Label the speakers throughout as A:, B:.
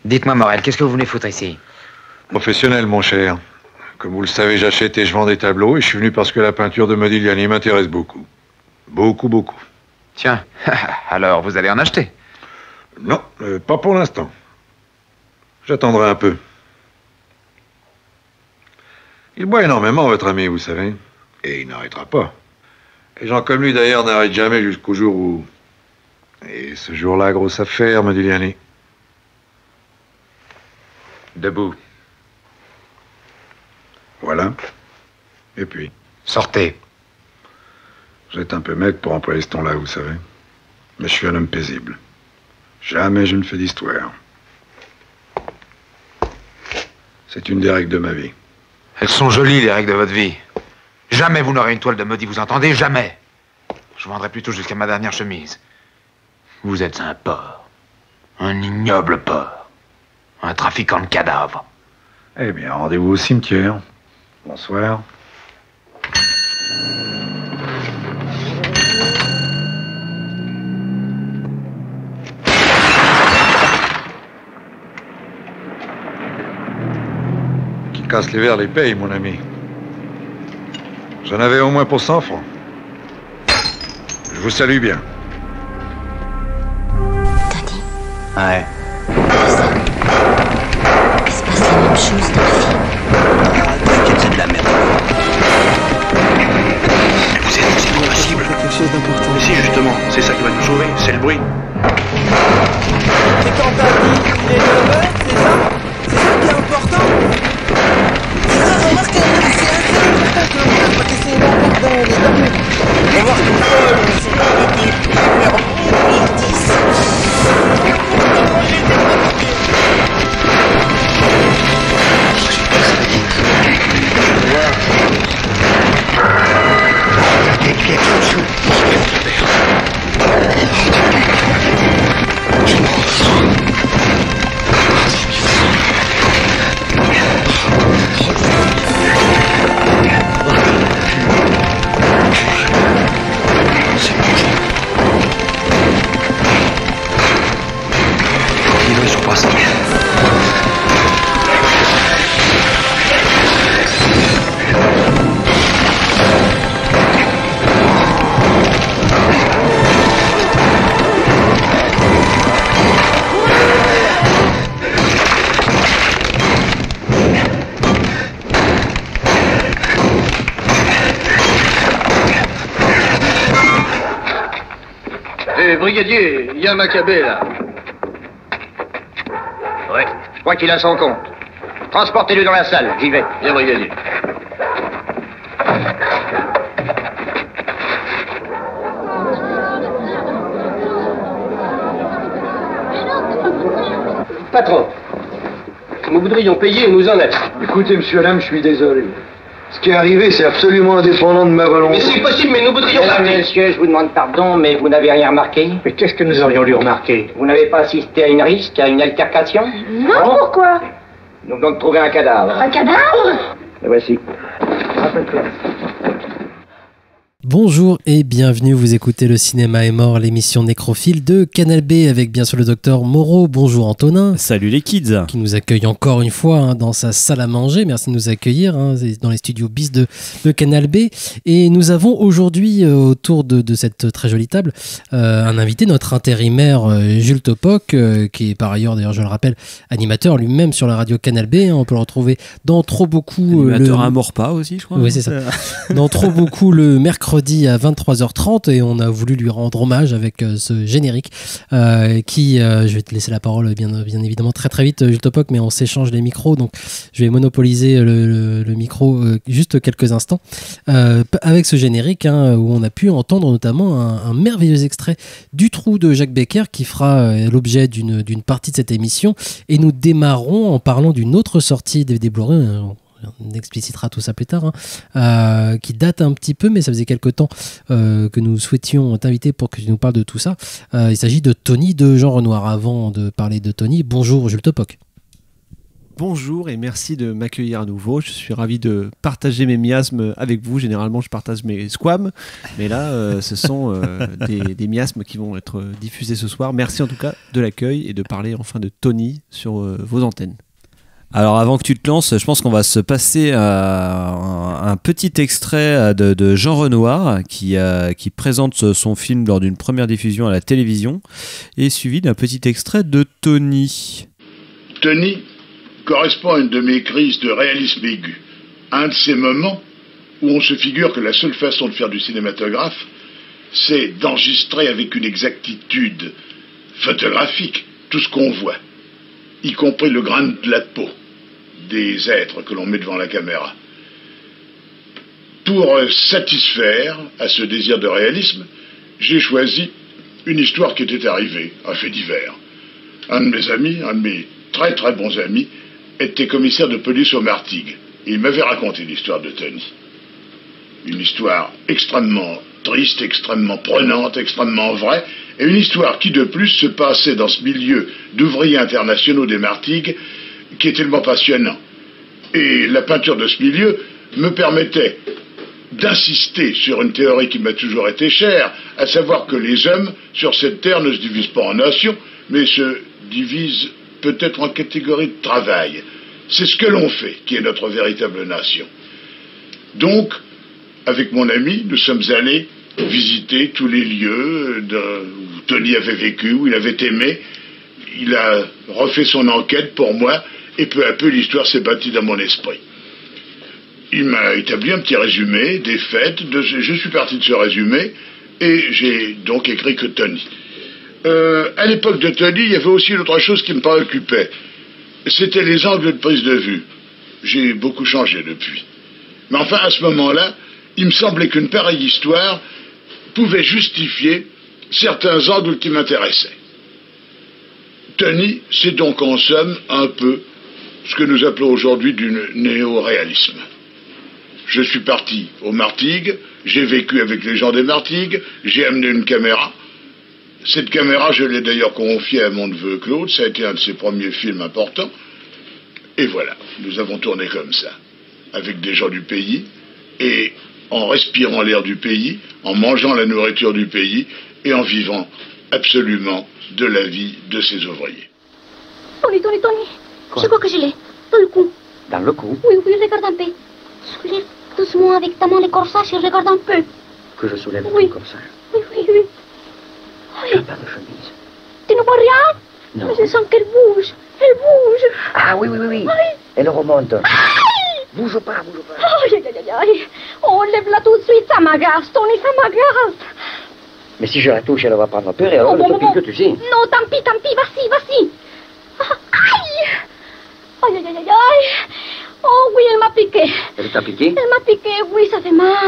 A: Dites-moi, Morel, qu'est-ce que vous venez foutre ici?
B: Professionnel, mon cher. Comme vous le savez, j'achète et je vends des tableaux et je suis venu parce que la peinture de Modigliani m'intéresse beaucoup. Beaucoup.
A: Tiens, alors vous allez en acheter?
B: Non, pas pour l'instant. J'attendrai un peu. Il boit énormément, votre ami, vous savez. Et il n'arrêtera pas. Les gens comme lui, d'ailleurs, n'arrêtent jamais jusqu'au jour où... Et ce jour-là, grosse affaire, Modigliani.
A: Debout.
B: Voilà. Et puis,
A: Sortez.
B: vous êtes un peu maigre pour employer ce ton-là, vous savez. Mais je suis un homme paisible. Jamais je ne fais d'histoire. C'est une des règles de ma vie.
A: Elles sont jolies, les règles de votre vie. Jamais vous n'aurez une toile de maudit, vous entendez? Jamais. Je vendrai plutôt jusqu'à ma dernière chemise. Vous êtes un porc. Un ignoble porc. Un trafiquant de cadavres.
B: Eh bien, rendez-vous au cimetière. Bonsoir. Qui casse les verres les paye, mon ami. J'en avais au moins pour 100 francs. Je vous salue bien.
C: Tony,
A: Ouais.
C: ça. Il se passe la même chose dans le film.
D: T'inquiète, c'est de la merde. C'est impossible.
E: Quelque chose d'important.
D: Mais si, justement, c'est ça qui va nous sauver, c'est le bruit.
E: C'est quand t'as dit qu'il est 9h, c'est ça? C'est ça qui est important? C'est ça, remarque, c'est un seul important que l'on va casser la porte dans les dormir. On va voir tout seul, c'est pas des types numéro 10.
D: Ils sont pas sortis.
F: Hé, brigadier, il y a un Maccabée, là. Ouais, je crois qu'il a son compte. Transportez-le dans la salle, j'y vais. Bien, brigadier. Patron, nous voudrions payer et nous en être.
G: Écoutez, monsieur Lam, je suis désolé. Ce qui est arrivé, c'est absolument indépendant de ma volonté.
F: Mais c'est possible, mais nous voudrions...
H: Mesdames, messieurs, je vous demande pardon, mais vous n'avez rien remarqué?
F: Mais qu'est-ce que nous aurions dû remarquer?
H: Vous n'avez pas assisté à une risque, à une altercation?
I: Non, pourquoi?
H: Nous venons de trouver un cadavre.
I: Un cadavre?
H: Le voici.
J: Bonjour et bienvenue, vous écoutez Le Cinéma est mort, l'émission nécrophile de Canal B avec bien sûr le docteur Moreau. Bonjour Antonin.
K: Salut les kids.
J: Qui nous accueille encore une fois dans sa salle à manger. Merci de nous accueillir dans les studios bis de Canal B. Et nous avons aujourd'hui autour de cette très jolie table un invité, notre intérimaire Jules Topoc, qui est par ailleurs, d'ailleurs je le rappelle, animateur lui-même sur la radio Canal B. On peut le retrouver dans Trop Beaucoup.
K: Animateur à Morpa aussi, je crois.
J: Oui, c'est ça. Dans Trop Beaucoup le mercredi à 23h30 et on a voulu lui rendre hommage avec ce générique je vais te laisser la parole bien évidemment très vite Jules Topoc, mais on s'échange les micros donc je vais monopoliser le micro juste quelques instants avec ce générique où on a pu entendre notamment un merveilleux extrait du Trou de Jacques Becker qui fera l'objet d'une partie de cette émission, et nous démarrons en parlant d'une autre sortie DVD Blu-ray. On explicitera tout ça plus tard, qui date un petit peu, mais ça faisait quelque temps que nous souhaitions t'inviter pour que tu nous parles de tout ça. Il s'agit de Tony de Jean Renoir. Avant de parler de Tony, bonjour Jules Topoc.
L: Bonjour et merci de m'accueillir à nouveau. Je suis ravi de partager mes miasmes avec vous. Généralement, je partage mes squams, mais là, ce sont des miasmes qui vont être diffusés ce soir. Merci en tout cas de l'accueil et de parler enfin de Tony sur vos antennes.
K: Alors avant que tu te lances, je pense qu'on va se passer à un petit extrait de Jean Renoir qui présente son film lors d'une première diffusion à la télévision et suivi d'un petit extrait de Tony.
M: Tony correspond à une de mes crises de réalisme aigu. Un de ces moments où on se figure que la seule façon de faire du cinématographe, c'est d'enregistrer avec une exactitude photographique tout ce qu'on voit, y compris le grain de la peau des êtres que l'on met devant la caméra. Pour satisfaire à ce désir de réalisme, j'ai choisi une histoire qui était arrivée, un fait divers. Un de mes amis, un de mes très très bons amis, était commissaire de police au Martigues. Et il m'avait raconté l'histoire de Tony. Une histoire extrêmement triste, extrêmement prenante, extrêmement vraie, et une histoire qui de plus se passait dans ce milieu d'ouvriers internationaux des Martigues qui est tellement passionnant. Et la peinture de ce milieu me permettait d'insister sur une théorie qui m'a toujours été chère, à savoir que les hommes sur cette terre ne se divisent pas en nations, mais se divisent peut-être en catégories de travail. C'est ce que l'on fait qui est notre véritable nation. Donc, avec mon ami, nous sommes allés visiter tous les lieux où Tony avait vécu, où il avait aimé. Il a refait son enquête pour moi, et peu à peu l'histoire s'est bâtie dans mon esprit. Il m'a établi un petit résumé des faits, je suis parti de ce résumé, et j'ai donc écrit que Tony. À l'époque de Tony, il y avait aussi une autre chose qui me préoccupait. C'était les angles de prise de vue. J'ai beaucoup changé depuis. Mais enfin, à ce moment-là, il me semblait qu'une pareille histoire pouvait justifier certains angles qui m'intéressaient. Tony, c'est donc en somme un peu ce que nous appelons aujourd'hui du néo-réalisme. Je suis parti aux Martigues, j'ai vécu avec les gens des Martigues, j'ai amené une caméra. Cette caméra, je l'ai d'ailleurs confiée à mon neveu Claude, ça a été un de ses premiers films importants. Et voilà, nous avons tourné comme ça, avec des gens du pays, et en respirant l'air du pays, en mangeant la nourriture du pays, et en vivant absolument de la vie de ses ouvriers.
C: Tony, je crois que je l'ai, dans le cou.
H: Dans le cou?
C: Oui, regarde un peu. Soulève doucement avec ta main le corsage et regarde un peu.
H: Que je soulève
C: oui.
H: le corsage?
C: Oui.
H: Je n'ai pas de chemise.
C: Tu ne vois rien?
H: Non.
C: Mais je sens qu'elle bouge. Elle bouge.
H: Ah oui.
C: Aïe.
H: Elle remonte.
C: Aïe.
H: Bouge pas.
C: Aïe. Oh, lève-la tout de suite, ça m'agace, Tony, ça m'agace.
H: Mais si je la touche, elle va prendre peur et alors elle te pique, tu sais.
C: Non, tant pis, vas-y. Aïe. Oh oui, elle m'a piqué.
H: Elle t'a piqué?
C: Elle m'a piqué, oui, ça fait mal.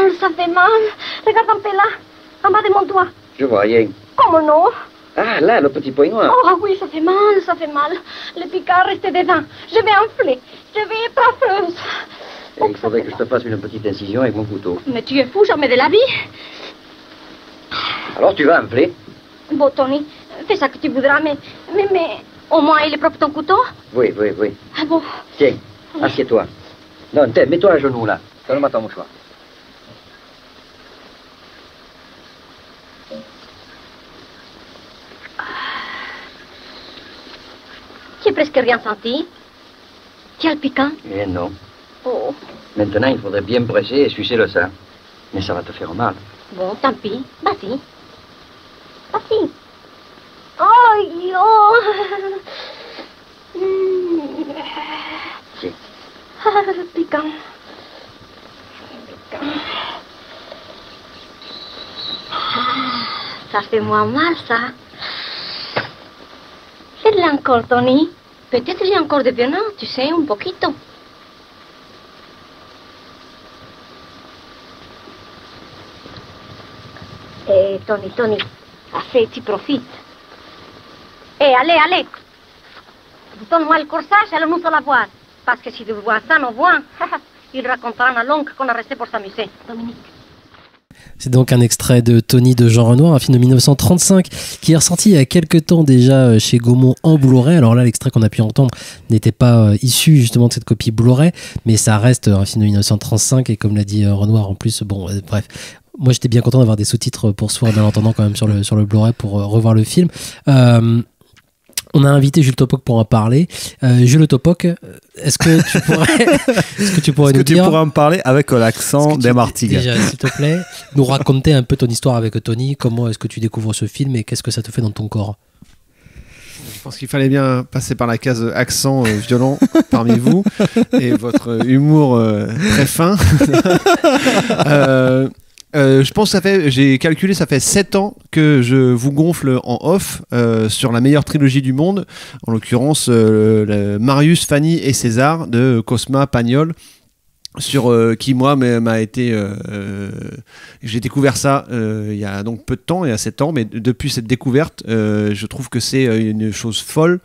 C: Regarde un peu là, en bas de mon doigt.
H: Je vois rien.
C: Comment non?
H: Ah, là, le petit point noir.
C: Oh oui, ça fait mal. Le picard restait dedans. Je vais enfler. Je vais être affreuse.
H: Il faudrait que je te fasse une petite incision avec mon couteau.
C: Mais tu es fou, jamais de la vie.
H: Alors tu vas enfler?
C: Bon, Tony, fais ça que tu voudras, mais au moins il est propre ton couteau?
H: Oui.
C: Ah bon?
H: Tiens, assieds-toi. Non, mets-toi à genoux là. Donne-moi ton mouchoir.
C: Tu n'as presque rien senti? Tu as le piquant?
H: Eh non.
C: Oh.
H: Maintenant, il faudrait bien presser et sucer le sang. Mais ça va te faire mal.
C: Bon, tant pis. Vas-y. Oh.
H: Si.
C: Piquant. Ça fait moins mal, ça. Fais-le encore, Tony. Peut-être j'ai encore de venin, tu sais, un poquito. Tony, assez, tu profites. Allez. Donne-moi le corsage, allons-nous la voir. Parce que si tu vois ça, non voit. Il racontera un longue qu'on a resté pour s'amuser. Dominique.
J: C'est donc un extrait de Tony de Jean Renoir, un film de 1935 qui est ressorti il y a quelques temps déjà chez Gaumont en Blu-ray. Alors là, l'extrait qu'on a pu entendre n'était pas issu justement de cette copie Blu-ray, mais ça reste un film de 1935 et comme l'a dit Renoir en plus, bon, bref. Moi, j'étais bien content d'avoir des sous-titres pour soir en entendant quand même sur le Blu-ray pour revoir le film. On a invité Jules Topoc pour en parler. Jules Topoc, est-ce que tu pourrais nous dire...
K: me parler avec l'accent des Martigues.
J: Déjà, s'il te plaît, nous raconter un peu ton histoire avec Tony. Comment est-ce que tu découvres ce film et qu'est-ce que ça te fait dans ton corps?
L: Je pense qu'il fallait bien passer par la case accent violent parmi vous et votre humour très fin. Je pense que j'ai calculé, ça fait 7 ans que je vous gonfle en off sur la meilleure trilogie du monde, en l'occurrence Marius, Fanny et César de Cosma Pagnol. Sur qui moi m'a été j'ai découvert ça il y a donc peu de temps, il y a 7 ans, mais depuis cette découverte je trouve que c'est une chose folle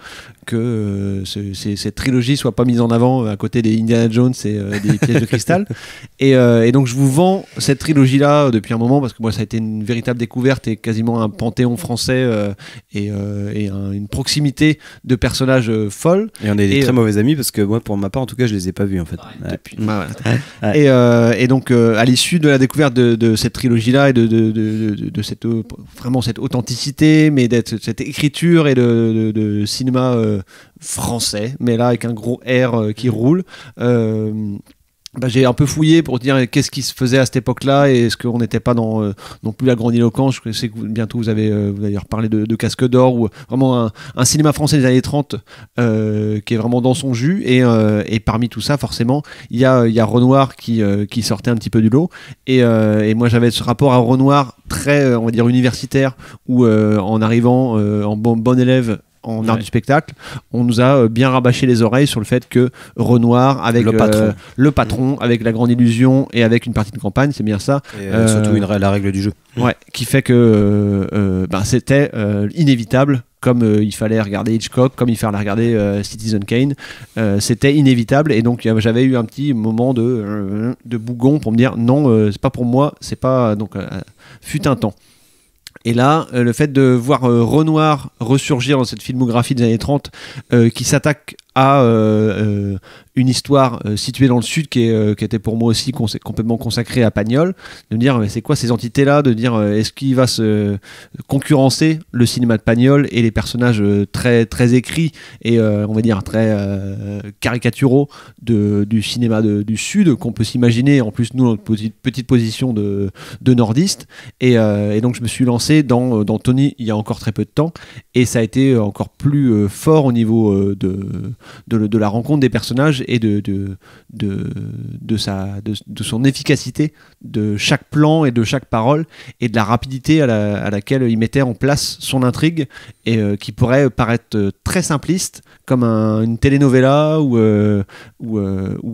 L: que cette trilogie soit pas mise en avant à côté des Indiana Jones et des pièges de cristal et donc je vous vends cette trilogie là depuis un moment parce que moi ça a été une véritable découverte et quasiment un panthéon français et une proximité de personnages folles
K: et on est des très mauvais amis parce que moi pour ma part en tout cas je les ai pas vus en fait
L: depuis. Et donc à l'issue de la découverte de cette trilogie là et de cette vraiment cette authenticité mais cette écriture et de cinéma français mais là avec un gros R qui roule, j'ai un peu fouillé pour dire qu'est-ce qui se faisait à cette époque-là et est-ce qu'on n'était pas dans non plus la grandiloquence. Je sais que bientôt vous allez reparler de Casque d'Or ou vraiment un cinéma français des années 30 qui est vraiment dans son jus et parmi tout ça forcément il y a Renoir qui sortait un petit peu du lot et moi j'avais ce rapport à Renoir très on va dire universitaire où en arrivant en bon élève en art du spectacle, on nous a bien rabâché les oreilles sur le fait que Renoir avec le patron avec La Grande Illusion et avec une partie de campagne, c'est bien ça.
K: Et surtout la règle du jeu.
L: Ouais, qui fait que c'était inévitable. Comme il fallait regarder Hitchcock, comme il fallait regarder Citizen Kane, c'était inévitable et donc j'avais eu un petit moment de bougon pour me dire non, c'est pas pour moi, c'est pas donc fut un temps. Et là, le fait de voir Renoir ressurgir dans cette filmographie des années 30 qui s'attaque à une histoire située dans le sud qui était pour moi aussi complètement consacrée à Pagnol, de me dire mais c'est quoi ces entités-là, de dire est-ce qu'il va se concurrencer le cinéma de Pagnol et les personnages très, très écrits et on va dire très caricaturaux du cinéma du sud qu'on peut s'imaginer, en plus nous notre petite position de nordiste et donc je me suis lancé dans Tony il y a encore très peu de temps et ça a été encore plus fort au niveau de la rencontre des personnages et de son efficacité de chaque plan et de chaque parole et de la rapidité à laquelle il mettait en place son intrigue et qui pourrait paraître très simpliste comme une telenovela ou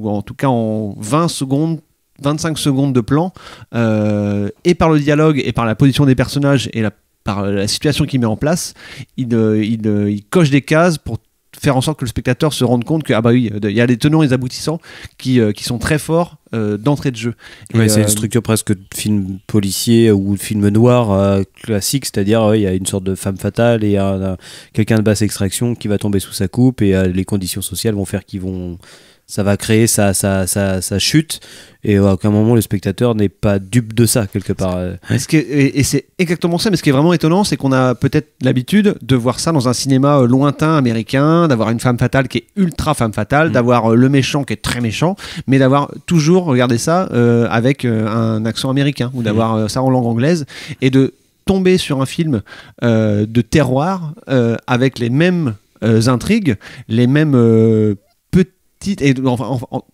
L: en tout cas en 20 secondes 25 secondes de plan et par le dialogue et par la position des personnages et par la situation qu'il met en place il coche des cases pour faire en sorte que le spectateur se rende compte que il y a des tenants et des aboutissants qui sont très forts d'entrée de jeu.
K: Ouais, c'est une structure presque de film policier ou de film noir classique, c'est-à-dire il y a une sorte de femme fatale et quelqu'un de basse extraction qui va tomber sous sa coupe et les conditions sociales vont faire ça va créer sa chute et à aucun moment le spectateur n'est pas dupe de ça quelque part.
L: Et c'est exactement ça, mais ce qui est vraiment étonnant c'est qu'on a peut-être l'habitude de voir ça dans un cinéma lointain américain, d'avoir une femme fatale qui est ultra femme fatale, d'avoir le méchant qui est très méchant, mais d'avoir toujours regardé ça avec un accent américain ou d'avoir ça en langue anglaise et de tomber sur un film de terroir avec les mêmes intrigues, les mêmes et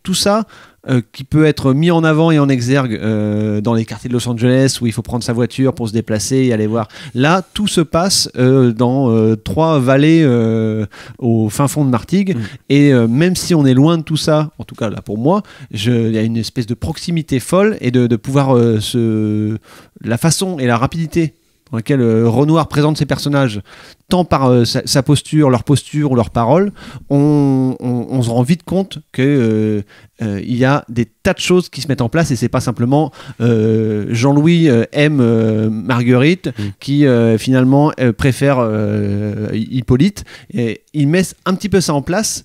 L: tout ça qui peut être mis en avant et en exergue dans les quartiers de Los Angeles où il faut prendre sa voiture pour se déplacer et aller voir. Là, tout se passe dans 3 vallées au fin fond de Martigues et même si on est loin de tout ça, en tout cas là pour moi, il y a une espèce de proximité folle et de pouvoir la façon et la rapidité dans lequel Renoir présente ses personnages tant par sa posture, leur posture ou leurs paroles, on se rend vite compte que il y a des tas de choses qui se mettent en place et c'est pas simplement Jean-Louis aime Marguerite qui finalement préfère Hippolyte. Et il met un petit peu ça en place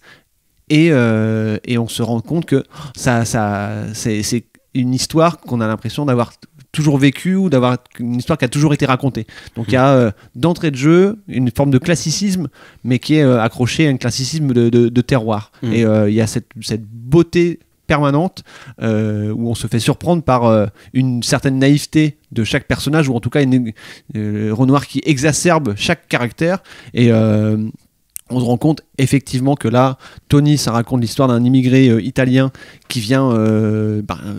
L: et on se rend compte que c'est une histoire qu'on a l'impression d'avoir toujours vécu ou d'avoir une histoire qui a toujours été racontée. Donc il y a d'entrée de jeu une forme de classicisme mais qui est accroché à un classicisme de terroir. Et il y a cette beauté permanente où on se fait surprendre par une certaine naïveté de chaque personnage ou en tout cas Renoir qui exacerbe chaque caractère et on se rend compte effectivement que là, Tony, ça raconte l'histoire d'un immigré italien qui vient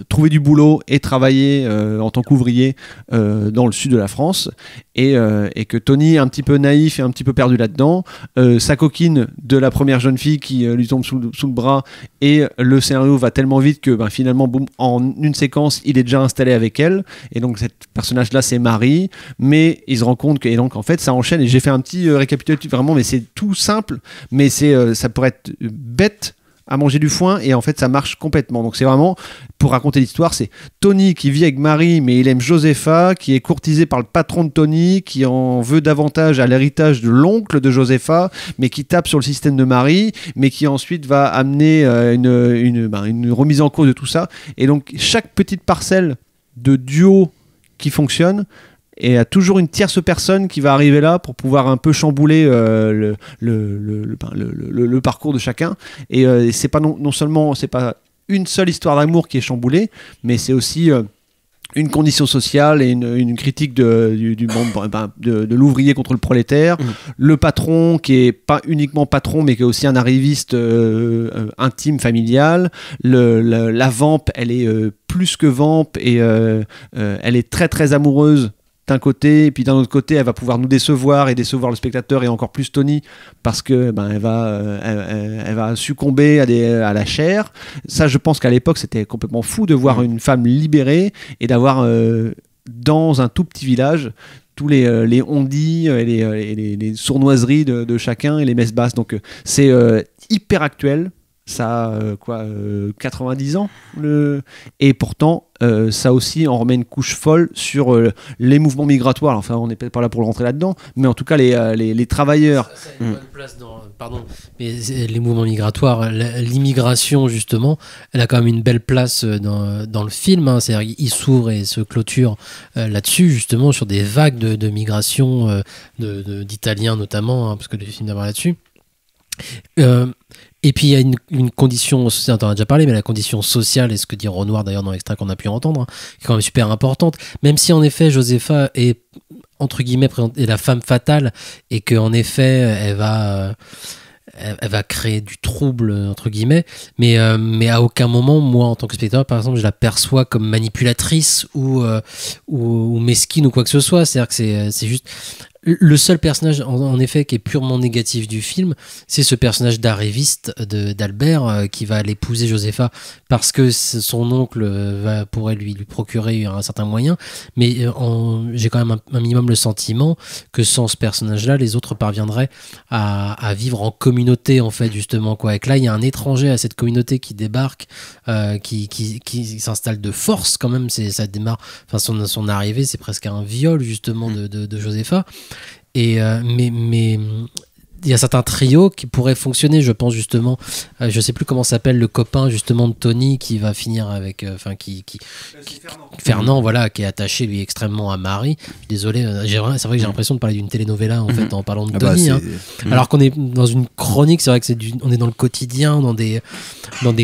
L: trouver du boulot et travailler en tant qu'ouvrier dans le sud de la France et que Tony est un petit peu naïf et un petit peu perdu là-dedans. Sa coquine de la première jeune fille qui lui tombe sous le bras et le scénario va tellement vite que finalement, boum, en une séquence, il est déjà installé avec elle et donc cet personnage-là, c'est Marie, mais il se rend compte que et donc en fait, ça enchaîne et j'ai fait un petit récapitulatif vraiment, mais c'est tout simple, mais ça pourrait être bête à manger du foin et en fait ça marche complètement. Donc c'est vraiment, pour raconter l'histoire, c'est Tony qui vit avec Marie mais il aime Josepha, qui est courtisé par le patron de Tony, qui en veut davantage à l'héritage de l'oncle de Josepha mais qui tape sur le système de Marie mais qui ensuite va amener une remise en cause de tout ça. Et donc chaque petite parcelle de duo qui fonctionne et il y a toujours une tierce personne qui va arriver là pour pouvoir un peu chambouler le parcours de chacun. Et c'est pas non seulement c'est pas une seule histoire d'amour qui est chamboulée, mais c'est aussi une condition sociale et une critique du monde de l'ouvrier contre le prolétaire, le patron qui est pas uniquement patron mais qui est aussi un arriviste intime, familial, la vamp, elle est plus que vamp et elle est très très amoureuse d'un côté, et puis d'un autre côté elle va pouvoir nous décevoir et décevoir le spectateur et encore plus Tony parce que elle va succomber à la chair. Ça, je pense qu'à l'époque c'était complètement fou de voir une femme libérée et d'avoir dans un tout petit village tous les on-dit et les sournoiseries de chacun et les messes basses. Donc c'est hyper actuel. Ça a 90 ans et pourtant ça aussi on remet une couche folle sur les mouvements migratoires. Enfin, on n'est peut-être pas là pour le rentrer là-dedans, mais en tout cas les travailleurs.
J: Ça a une bonne place pardon, mais les mouvements migratoires, l'immigration justement, elle a quand même une belle place dans le film, hein. C'est-à-dire qu'il s'ouvre et se clôture là-dessus justement sur des vagues de migration d'Italiens notamment, hein, parce que le film d'abord là-dessus. Et puis il y a une condition sociale, on en a déjà parlé, mais la condition sociale, et ce que dit Renoir d'ailleurs dans l'extrait qu'on a pu entendre, hein, qui est quand même super importante, même si en effet Josepha est entre guillemets est la femme fatale et qu'en effet elle va créer du trouble entre guillemets, mais à aucun moment moi en tant que spectateur par exemple je la perçois comme manipulatrice ou mesquine ou quoi que ce soit. C'est-à-dire que c'est juste le seul personnage en effet qui est purement négatif du film, c'est ce personnage d'arriviste d'Albert qui va l'épouser Josepha parce que son oncle pourrait lui procurer un certain moyen, mais j'ai quand même un minimum le sentiment que sans ce personnage-là, les autres parviendraient à vivre en communauté en fait justement quoi. Et que là il y a un étranger à cette communauté qui débarque, qui s'installe de force quand même. Ça démarre, enfin son arrivée c'est presque un viol justement de Josepha. Et mais il y a certains trios qui pourraient fonctionner, je pense justement. Je sais plus comment s'appelle le copain justement de Tony qui va finir avec, Fernand, voilà, qui est attaché lui extrêmement à Marie. Désolé, c'est vrai que j'ai l'impression de parler d'une telenovela en fait en parlant de Tony. Alors qu'on est dans une chronique, c'est vrai que on est dans le quotidien, dans des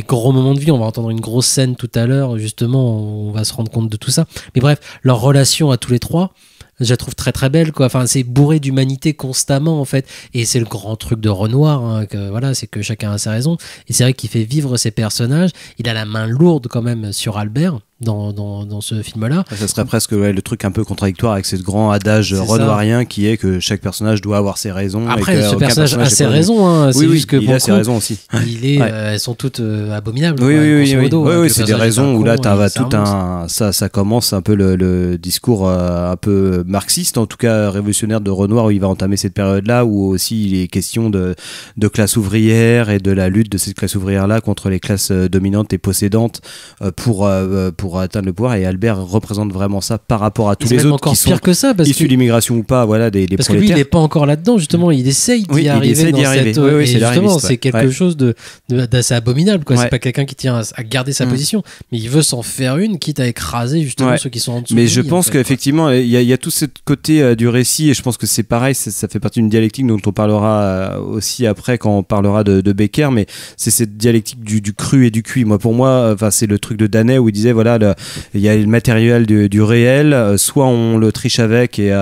J: gros moments de vie. On va entendre une grosse scène tout à l'heure, justement, on va se rendre compte de tout ça. Mais bref, leur relation à tous les trois, je la trouve très très belle quoi. Enfin, c'est bourré d'humanité constamment en fait, et c'est le grand truc de Renoir, hein, que voilà, c'est que chacun a ses raisons, et c'est vrai qu'il fait vivre ses personnages. Il a la main lourde quand même sur Albert. dans ce film-là.
K: Ça serait presque le truc un peu contradictoire avec ce grand adage
J: C'est
K: renoirien qui est que chaque personnage doit avoir ses raisons.
J: Après, ce personnage a ses
K: n'est pas-
J: raisons. Hein. C'est
K: Oui,
J: juste que
K: il a ses raisons aussi.
J: Elles sont toutes abominables.
K: Oui,
J: quoi,
K: oui,
J: grosso modo, hein,
K: oui,
J: que
K: c'est
J: le
K: des
J: personnage est
K: raisons où là,
J: con
K: tu
J: et
K: as
J: c'est
K: tout
J: monstre.
K: ça commence un peu le discours un peu marxiste, en tout cas révolutionnaire de Renoir, où il va entamer cette période-là, où aussi il est question de classe ouvrière et de la lutte de cette classe ouvrière-là contre les classes dominantes et possédantes pour atteindre le pouvoir. Et Albert représente vraiment ça par rapport à tous
J: C'est
K: les
J: même
K: autres
J: encore
K: qui sont
J: pire que ça, parce
K: issus
J: que-
K: de l'immigration ou pas, voilà, des
J: Parce que lui, il
K: prolétaires.
J: n'est pas encore là-dedans, justement. Il essaye d'y
K: Oui, il
J: arriver
K: essaie
J: dans
K: d'y arriver.
J: cette.
K: Oui, oui,
J: et
K: c'est
J: justement,
K: l'arriviste,
J: c'est
K: ouais.
J: quelque
K: Ouais.
J: chose d'assez abominable, quoi.
K: Ouais.
J: C'est pas quelqu'un qui tient à garder sa position, mais il veut s'en faire une, quitte à écraser justement
K: Ouais.
J: ceux qui sont en dessous.
K: Mais
J: de
K: je
J: lui,
K: pense
J: en fait, quoi.
K: qu'effectivement, il y a tout ce côté du récit, et je pense que c'est pareil, ça fait partie d'une dialectique dont on parlera aussi après quand on parlera de Becker, mais c'est cette dialectique du cru et du cuit. Moi, pour moi, c'est le truc de Danet où il disait voilà, il y a le matériel du réel, soit on le triche avec et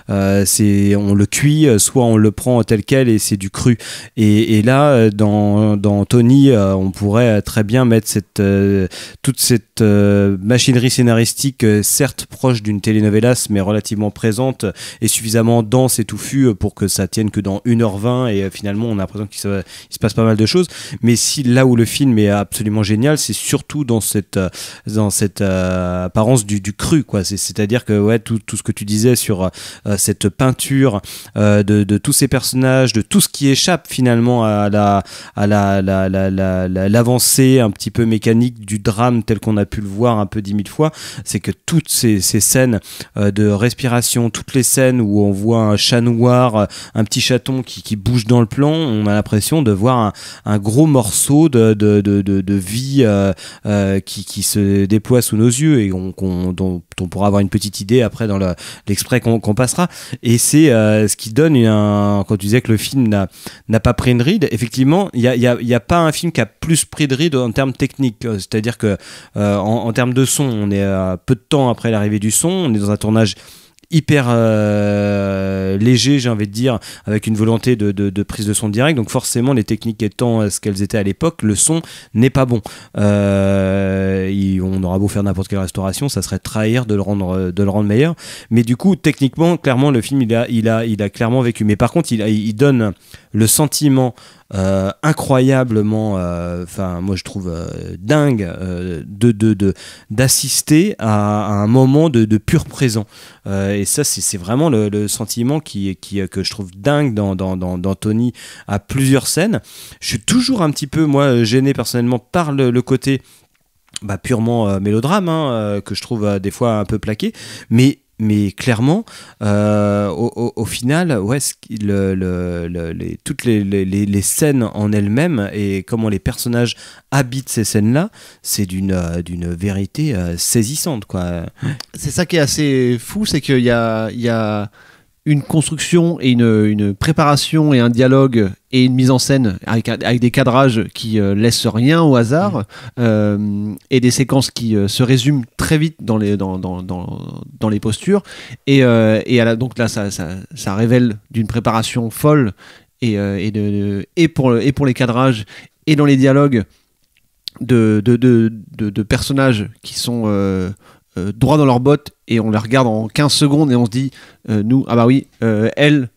K: on le cuit, soit on le prend tel quel et c'est du cru. Et là, dans Tony, on pourrait très bien mettre toute cette machinerie scénaristique, certes proche d'une telenovelas, mais relativement présente et suffisamment dense et touffue pour que ça tienne que dans 1h20 et finalement on a l'impression qu'il se passe pas mal de choses. Mais si là où le film est absolument génial, c'est surtout dans cette apparence du cru, quoi. C'est-à-dire que ouais, tout ce que tu disais sur cette peinture de tous ces personnages, de tout ce qui échappe finalement à l'avancée un petit peu mécanique du drame tel qu'on a pu le voir un peu 10 000 fois, c'est que toutes ces scènes de respiration, toutes les scènes où on voit un chat noir, un petit chaton qui bouge dans le plan, on a l'impression de voir un gros morceau de vie qui se déploie sous nos yeux et dont on pourra avoir une petite idée après dans l'extrait qu'on passera. Et c'est ce qui donne quand tu disais que le film n'a pas pris une ride, effectivement, il y a pas un film qui a plus pris de ride en termes techniques. C'est-à-dire que en termes de son, on est peu de temps après l'arrivée du son, on est dans un tournage hyper léger, j'ai envie de dire, avec une volonté de prise de son direct, donc forcément les techniques étant ce qu'elles étaient à l'époque, le son n'est pas bon. On aura beau faire n'importe quelle restauration, ça serait trahir de le rendre meilleur, mais du coup techniquement clairement le film il a clairement vécu, mais par contre il donne le sentiment incroyablement, moi je trouve dingue d'assister à un moment de pur présent, et ça c'est vraiment le sentiment que je trouve dingue dans Tony à plusieurs scènes. Je suis toujours un petit peu moi gêné personnellement par le côté purement mélodrame que je trouve des fois un peu plaqué, mais clairement, au final, ouais, toutes les scènes en elles-mêmes et comment les personnages habitent ces scènes-là, c'est d'une vérité saisissante, quoi.
L: C'est ça qui est assez fou, c'est qu'il y a une construction et une préparation et un dialogue et une mise en scène avec des cadrages qui laissent rien au hasard, et des séquences qui se résument très vite dans les postures, et donc là ça révèle d'une préparation folle et pour les cadrages et dans les dialogues de personnages qui sont droit dans leurs bottes, et on les regarde en 15 secondes et on se dit elle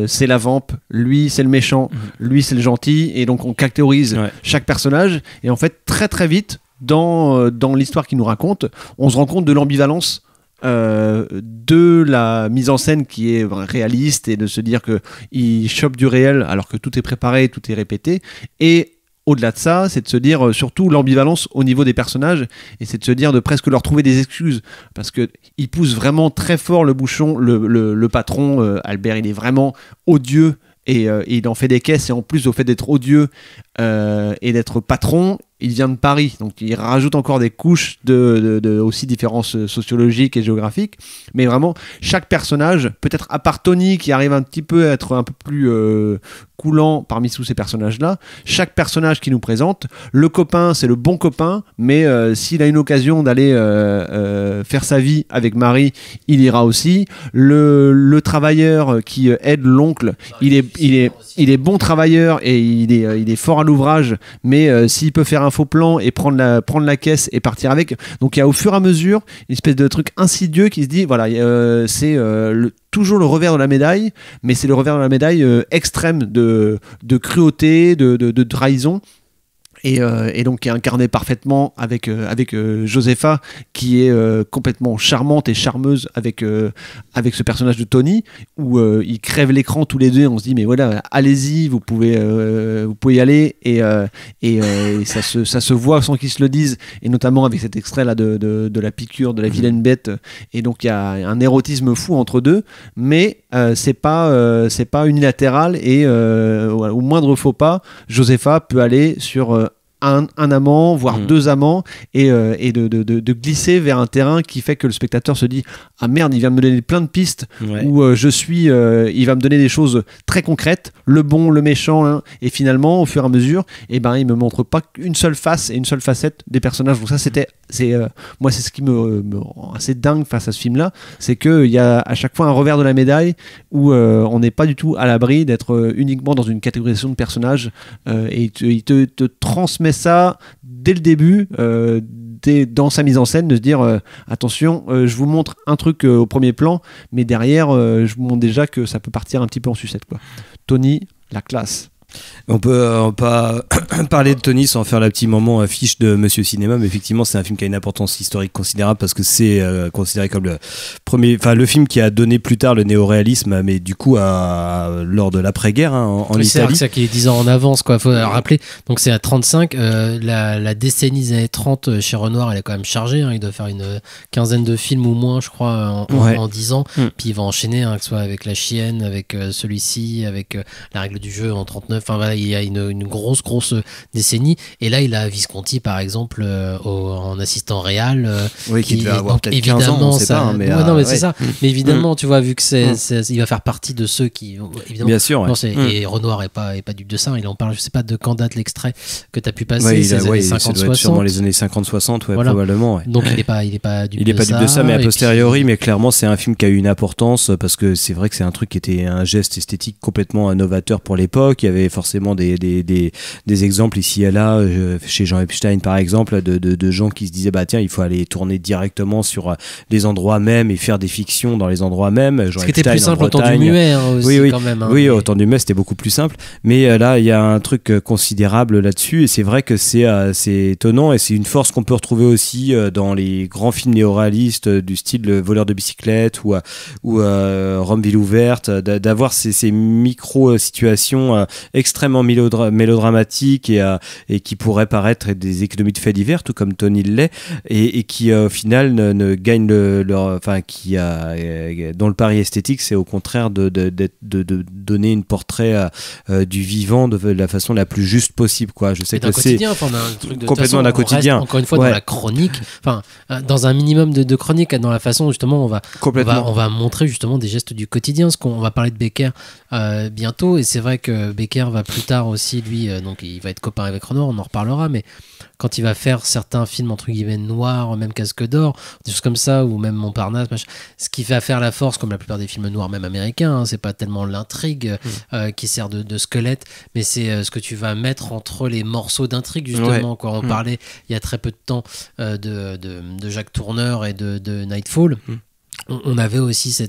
L: c'est la vampe, lui c'est le méchant, lui c'est le gentil, et donc on catégorise chaque personnage, et en fait très très vite dans l'histoire qu'il nous raconte, on se rend compte de l'ambivalence de la mise en scène qui est réaliste, et de se dire qu'il chope du réel alors que tout est préparé, tout est répété, et au-delà de ça, c'est de se dire surtout l'ambivalence au niveau des personnages, et c'est de se dire de presque leur trouver des excuses, parce qu'il pousse vraiment très fort le bouchon, le patron, Albert, il est vraiment odieux, et il en fait des caisses, et en plus au fait d'être odieux et d'être patron, il vient de Paris, donc il rajoute encore des couches de aussi différences sociologiques et géographiques, mais vraiment chaque personnage, peut-être à part Tony qui arrive un petit peu à être un peu plus coulant parmi tous ces personnages-là, chaque personnage qui nous présente, le copain c'est le bon copain, mais s'il a une occasion d'aller faire sa vie avec Marie, il ira aussi. Le travailleur qui aide l'oncle, il est bon travailleur, et il est fort à l'ouvrage, mais s'il peut faire un un faux plan et prendre la caisse et partir avec. Donc il y a au fur et à mesure une espèce de truc insidieux qui se dit voilà, c'est toujours le revers de la médaille, mais c'est le revers de la médaille extrême de cruauté, de trahison. Et donc qui est incarné parfaitement avec Josepha, qui est complètement charmante et charmeuse avec ce personnage de Tony, où ils crèvent l'écran tous les deux. On se dit mais voilà, allez-y, vous pouvez y aller, et ça se voit sans qu'ils se le disent, et notamment avec cet extrait là de la piqûre de la vilaine bête. Et donc il y a un érotisme fou entre deux, mais c'est pas unilatéral, et au moindre faux pas, Josepha peut aller sur un amant, voire deux amants, et de glisser vers un terrain qui fait que le spectateur se dit ah merde, il vient me donner plein de pistes, où il va me donner des choses très concrètes, le bon, le méchant, hein, et finalement au fur et à mesure, il me montre pas qu'une seule face et une seule facette des personnages. Donc ça moi c'est ce qui me rend assez dingue face à ce film là, c'est qu'il y a à chaque fois un revers de la médaille, où on n'est pas du tout à l'abri d'être uniquement dans une catégorisation de personnages, et il te transmet ça dès le début, dans sa mise en scène, de se dire attention, je vous montre un truc au premier plan, mais derrière je vous montre déjà que ça peut partir un petit peu en sucette, quoi. Tony, la classe.
K: On peut pas parler de Tony sans faire le petit moment affiche de Monsieur Cinéma, mais effectivement c'est un film qui a une importance historique considérable, parce que c'est considéré comme le film qui a donné plus tard le néoréalisme, mais du coup lors de l'après-guerre, hein, en Italie.
J: C'est ça qui est 10 ans en avance, quoi. Faut rappeler, donc c'est à 35, la décennie des années 30 chez Renoir, elle est quand même chargée, hein. Il doit faire une quinzaine de films ou moins, je crois, en 10 ans. Puis il va enchaîner, hein, que ce soit avec La Chienne, avec celui-ci, avec La Règle du jeu en 39. Enfin voilà, il y a une grosse décennie, et là il a Visconti par exemple en assistant réal,
K: qui devait avoir peut-être 15 ans, on sait
J: ça,
K: pas, hein, mais
J: c'est ça. Mais évidemment, tu vois, vu que il va faire partie de ceux qui évidemment,
K: bien sûr,
J: et Renoir est pas dupe de ça. Il en parle, je sais pas de quand date l'extrait que tu as pu passer, c'est les années 50-60,
K: sûrement les années 50-60, voilà. Probablement.
J: Donc il est pas dupe
K: de ça, mais a posteriori, mais clairement c'est un film qui a eu une importance, parce que c'est vrai que c'est un truc qui était un geste esthétique complètement novateur pour l'époque. Il y avait forcément des exemples ici et là, chez Jean Epstein par exemple, de gens qui se disaient bah tiens, il faut aller tourner directement sur les endroits mêmes et faire des fictions dans les endroits mêmes.
J: Ce qui était plus simple au temps du muet, hein, aussi, quand même. Hein,
K: au temps du muet c'était beaucoup plus simple, mais là il y a un truc considérable là-dessus, et c'est vrai que c'est étonnant, et c'est une force qu'on peut retrouver aussi dans les grands films néoréalistes du style Le Voleur de bicyclette ou Rome ville ouverte, d'avoir ces micro-situations extrêmement mélodramatiques et qui pourraient paraître être des économies de faits divers, tout comme Tony l'est, et qui au final ne gagnent dont le pari esthétique c'est au contraire de donner un portrait du vivant de la façon la plus juste possible, quoi. Je sais que c'est complètement d'un quotidien,
J: encore une fois dans la chronique, dans un minimum de chronique, dans la façon justement on va montrer justement des gestes du quotidien, parce qu'on va parler de Becker bientôt, et c'est vrai que Becker va plus tard aussi, lui, donc il va être copain avec Renoir, on en reparlera, mais quand il va faire certains films entre guillemets noirs, même Casque d'Or, des choses comme ça, ou même Montparnasse, ce qui va faire la force, comme la plupart des films noirs, même américains, hein, c'est pas tellement l'intrigue qui sert de squelette, mais c'est ce que tu vas mettre entre les morceaux d'intrigue, justement, quoi. On parlait il y a très peu de temps de Jacques Tourneur et de Nightfall. On avait aussi ce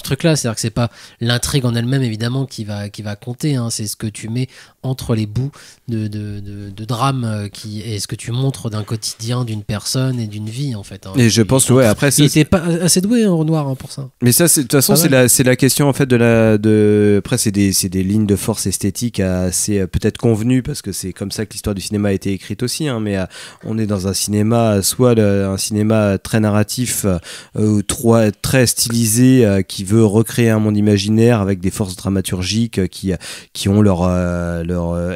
J: truc-là, c'est-à-dire que c'est pas l'intrigue en elle-même évidemment qui va compter, hein, c'est ce que tu mets entre les bouts de drame et ce que tu montres d'un quotidien, d'une personne et d'une vie, en fait. Hein.
K: Et je pense que après
J: il était pas assez doué, hein, Renoir, hein, pour ça.
K: Mais ça, de toute façon, c'est la question en fait après c'est des lignes de force esthétique assez peut-être convenues, parce que c'est comme ça que l'histoire du cinéma a été écrite aussi, hein, mais on est dans un cinéma, soit un cinéma très narratif, très stylisé, qui veut recréer un monde imaginaire avec des forces dramaturgiques qui ont leur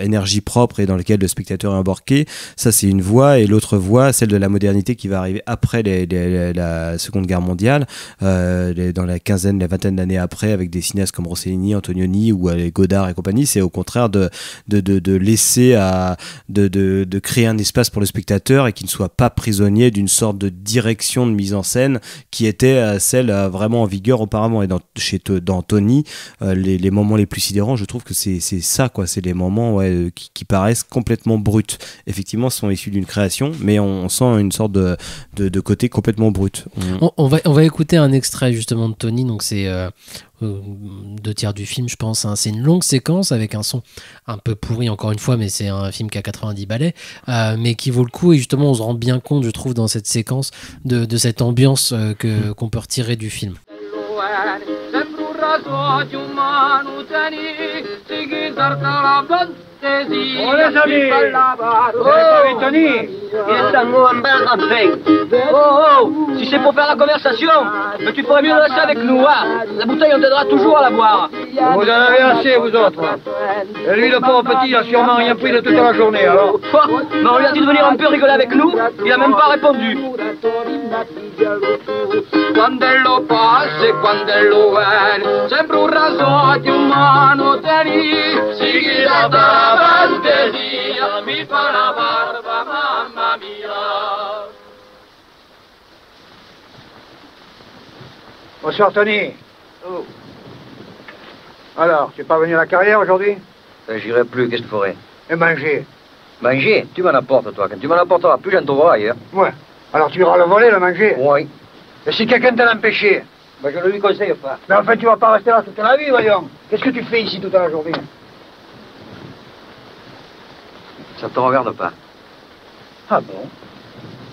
K: énergie propre et dans lequel le spectateur est embarqué. Ça, c'est une voie, et l'autre voie, celle de la modernité, qui va arriver après la Seconde Guerre mondiale, dans la vingtaine d'années après, avec des cinéastes comme Rossellini, Antonioni ou Godard et compagnie. C'est au contraire de laisser de créer un espace pour le spectateur, et qui ne soit pas prisonnier d'une sorte de direction de mise en scène qui était celle vraiment en vigueur auparavant. Et dans Tony, les moments les plus sidérants, je trouve que c'est ça, quoi. C'est les moments moments qui paraissent complètement bruts. Effectivement, sont issus d'une création, mais on sent une sorte de côté complètement brut.
J: On va écouter un extrait justement de Tony, donc c'est 2/3 du film, je pense. Hein. C'est une longue séquence avec un son un peu pourri, encore une fois, mais c'est un film qui a 90 ballets, mais qui vaut le coup. Et justement, on se rend bien compte, je trouve, dans cette séquence de cette ambiance qu'on peut retirer du film.
N: Oh les amis, vous avez pas vu Tony? Il est un mot en bel rappel. Oh, si c'est pour faire la conversation, mais tu pourrais mieux le laisser avec nous, hein. La bouteille, on t'aidera toujours à la boire. Vous en avez assez, vous autres. Et lui, le pauvre petit, il a sûrement rien pris de toute la journée, alors. Quoi? Mais on lui a dit de venir un peu rigoler avec nous, il a même pas répondu. Quandello passe, quandello viene, sempre un raso di un mano teni, si la davanteria, mi fa la barba, mamma mia.
O: Bonsoir Tony. Oh. Alors, tu es pas venu à la carrière aujourd'hui?
H: J'irai plus, qu'est-ce que tu ferais?
O: Et manger.
H: Manger? Tu m'en apportes, toi. Quand tu m'en apporteras plus, j'en trouverai ailleurs.
O: Ouais. Alors tu iras le voler, le manger?
H: Oui.
O: Et si quelqu'un t'a empêché?
H: Ben, je ne lui conseille pas.
O: Mais enfin, tu vas pas rester là toute la vie, voyons. Qu'est-ce que tu fais ici toute la journée?
H: Ça ne te regarde pas.
O: Ah bon?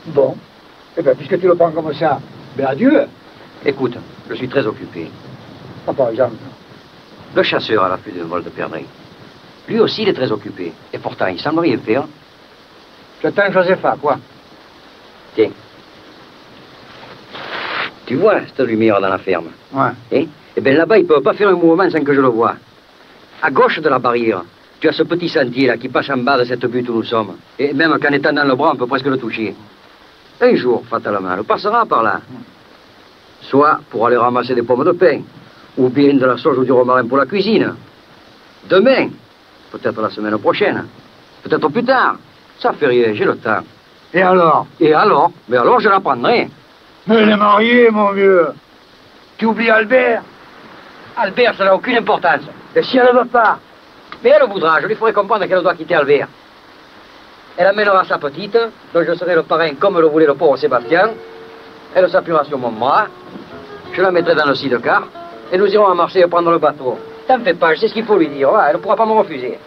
O: Bon. Eh bien, puisque tu le prends comme ça, ben adieu.
H: Écoute, je suis très occupé.
O: Ah, par exemple?
H: Le chasseur à l'affût d'un vol de perdrix. Lui aussi, il est très occupé. Et pourtant, il semble rien faire.
O: J'attends Josepha, quoi?
H: Tiens. Tu vois cette lumière dans la ferme?
O: Ouais.
H: Eh bien, là-bas, il ne peut pas faire un mouvement sans que je le voie. À gauche de la barrière, tu as ce petit sentier-là qui passe en bas de cette butte où nous sommes. Et même qu'en étant dans le bras, on peut presque le toucher. Un jour, fatalement, on passera par là. Soit pour aller ramasser des pommes de pin, ou bien de la sauge ou du romarin pour la cuisine. Demain, peut-être la semaine prochaine, peut-être plus tard. Ça fait rien, j'ai le temps.
O: Et alors?
H: Et alors? Mais alors, je la prendrai.
O: Mais elle est mariée, mon vieux. Tu oublies Albert?
H: Albert, ça n'a aucune importance.
O: Et si elle ne veut pas?
H: Mais elle voudra, je lui ferai comprendre qu'elle doit quitter Albert. Elle amènera sa petite, dont je serai le parrain comme le voulait le pauvre Sébastien. Elle s'appuiera sur mon bras. Je la mettrai dans le sidecar. Et nous irons à Marseille prendre le bateau. T'en fais pas, je sais ce qu'il faut lui dire. Elle ne pourra pas me refuser.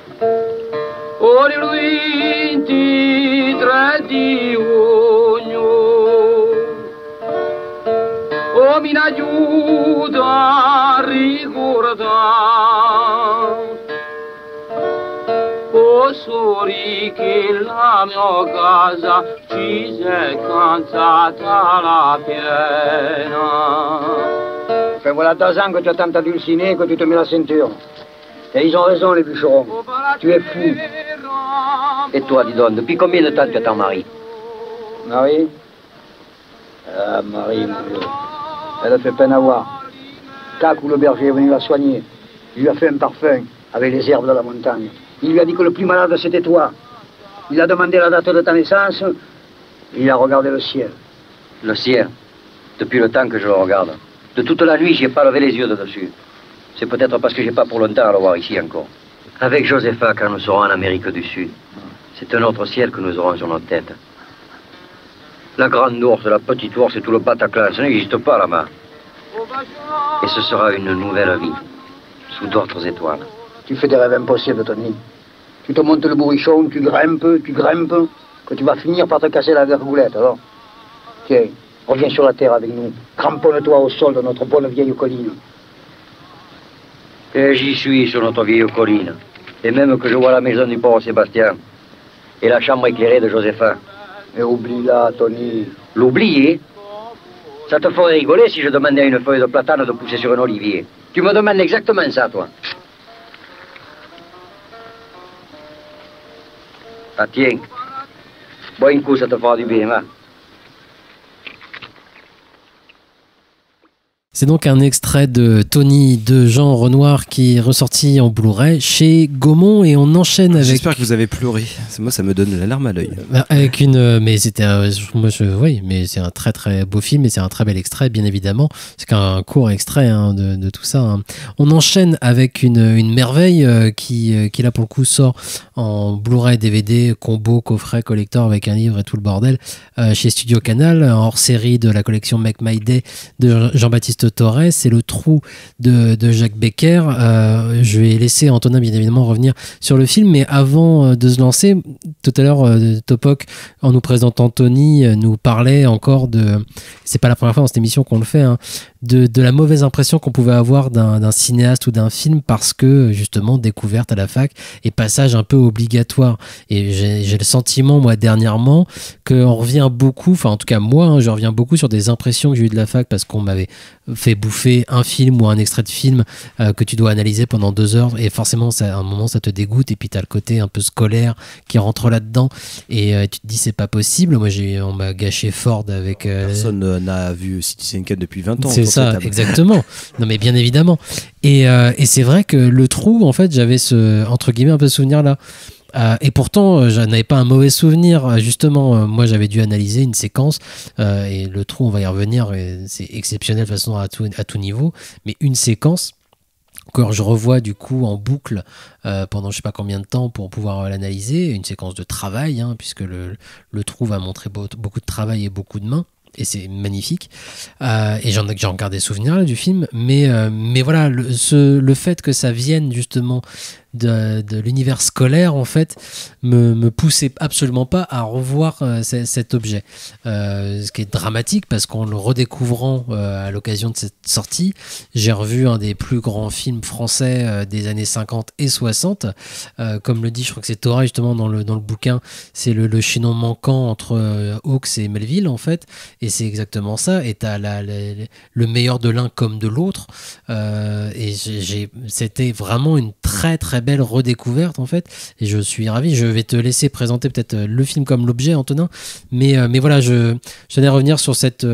H: Ori lui ti tradi O mi aiuta a ricordare O sori che la mia casa ci sei cansata la piena.
O: Enfin, voilà 2 ans que tu as tant adulciné que tu te mets la ceinture. Et ils ont raison, les bûcherons. Tu es fou.
H: Et toi, dis donc, depuis combien de temps tu attends Marie?
O: Marie? Ah, Marie, mon vieux. Elle a fait peine à voir. Cac, où le berger est venu la soigner. Il lui a fait un parfum avec les herbes de la montagne. Il lui a dit que le plus malade, c'était toi. Il a demandé la date de ta naissance. Et il a regardé le ciel.
H: Le ciel? Depuis le temps que je le regarde. De toute la nuit, j'y ai pas levé les yeux de dessus. C'est peut-être parce que j'ai pas pour longtemps à le voir ici encore. Avec Josepha, quand nous serons en Amérique du Sud, c'est un autre ciel que nous aurons sur notre tête. La grande ours, la petite ours et tout le Bataclan, ça n'existe pas là-bas. Et ce sera une nouvelle vie, sous d'autres étoiles.
O: Tu fais des rêves impossibles, Tony. Tu te montes le bourrichon, tu grimpes, que tu vas finir par te casser la vergoulette, alors. Tiens, reviens sur la terre avec nous. Cramponne-toi au sol de notre bonne vieille colline.
H: Et j'y suis sur notre vieille colline. Et même que je vois la maison du pauvre Sébastien. Et la chambre éclairée de Josepha.
O: Et oublie-la, Tony.
H: L'oublier? Ça te ferait rigoler si je demandais à une feuille de platane de pousser sur un olivier. Tu me demandes exactement ça, toi. Ah, tiens. Bois un coup, ça te fera du bien, va.
J: C'est donc un extrait de Tony de Jean Renoir qui est ressorti en Blu-ray chez Gaumont et on enchaîne avec.
K: J'espère que vous avez pleuré. Moi, ça me donne la larme à l'œil.
J: Avec une, mais c'était, oui, mais c'est un très très beau film et c'est un très bel extrait, bien évidemment. C'est qu'un court extrait de tout ça. Hein. On enchaîne avec une merveille qui là pour le coup sort en Blu-ray, DVD, combo, coffret, collector avec un livre et tout le bordel chez Studio Canal, hors série de la collection Make My Day de Jean-Baptiste Torres. C'est Le Trou de Jacques Becker. Je vais laisser Antonin bien évidemment revenir sur le film, mais avant de se lancer, tout à l'heure Topoc, en nous présentant Tony, nous parlait encore de, c'est pas la première fois dans cette émission qu'on le fait, hein, de la mauvaise impression qu'on pouvait avoir d'un cinéaste ou d'un film parce que justement découverte à la fac et passage un peu obligatoire. Et j'ai le sentiment, moi, dernièrement, qu'on revient beaucoup, enfin en tout cas moi, hein, je reviens beaucoup sur des impressions que j'ai eues de la fac parce qu'on m'avait fait bouffer un film ou un extrait de film que tu dois analyser pendant 2 heures et forcément à un moment ça te dégoûte et puis t'as le côté un peu scolaire qui rentre là-dedans et tu te dis c'est pas possible. Moi on m'a gâché Ford avec
K: personne n'a vu Citizen Kane depuis 20 ans.
J: C'est ça, exactement. Non mais bien évidemment. Et c'est vrai que Le Trou, en fait, j'avais ce entre guillemets un peu souvenir là. Et pourtant, je n'avais pas un mauvais souvenir. Justement, moi, j'avais dû analyser une séquence et Le Trou, on va y revenir. C'est exceptionnel de toute façon à tout niveau. Mais une séquence que je revois du coup en boucle pendant je sais pas combien de temps pour pouvoir l'analyser. Une séquence de travail, hein, puisque le Trou va montrer beaucoup de travail et beaucoup de mains. Et c'est magnifique. Et j'en garde des souvenirs là, du film. Mais voilà, le fait que ça vienne justement de l'univers scolaire, en fait, me poussait absolument pas à revoir cet objet. Ce qui est dramatique parce qu'en le redécouvrant à l'occasion de cette sortie, j'ai revu un des plus grands films français des années 50 et 60. Comme le dit, je crois que c'est Torah justement dans le bouquin, c'est le chaînon manquant entre Hawks et Melville, en fait. Et c'est exactement ça. Et t'as le meilleur de l'un comme de l'autre. Et c'était vraiment une très très belle redécouverte en fait, et je suis ravi. Je vais te laisser présenter peut-être le film comme l'objet, Antonin, mais voilà, je tenais à revenir sur cette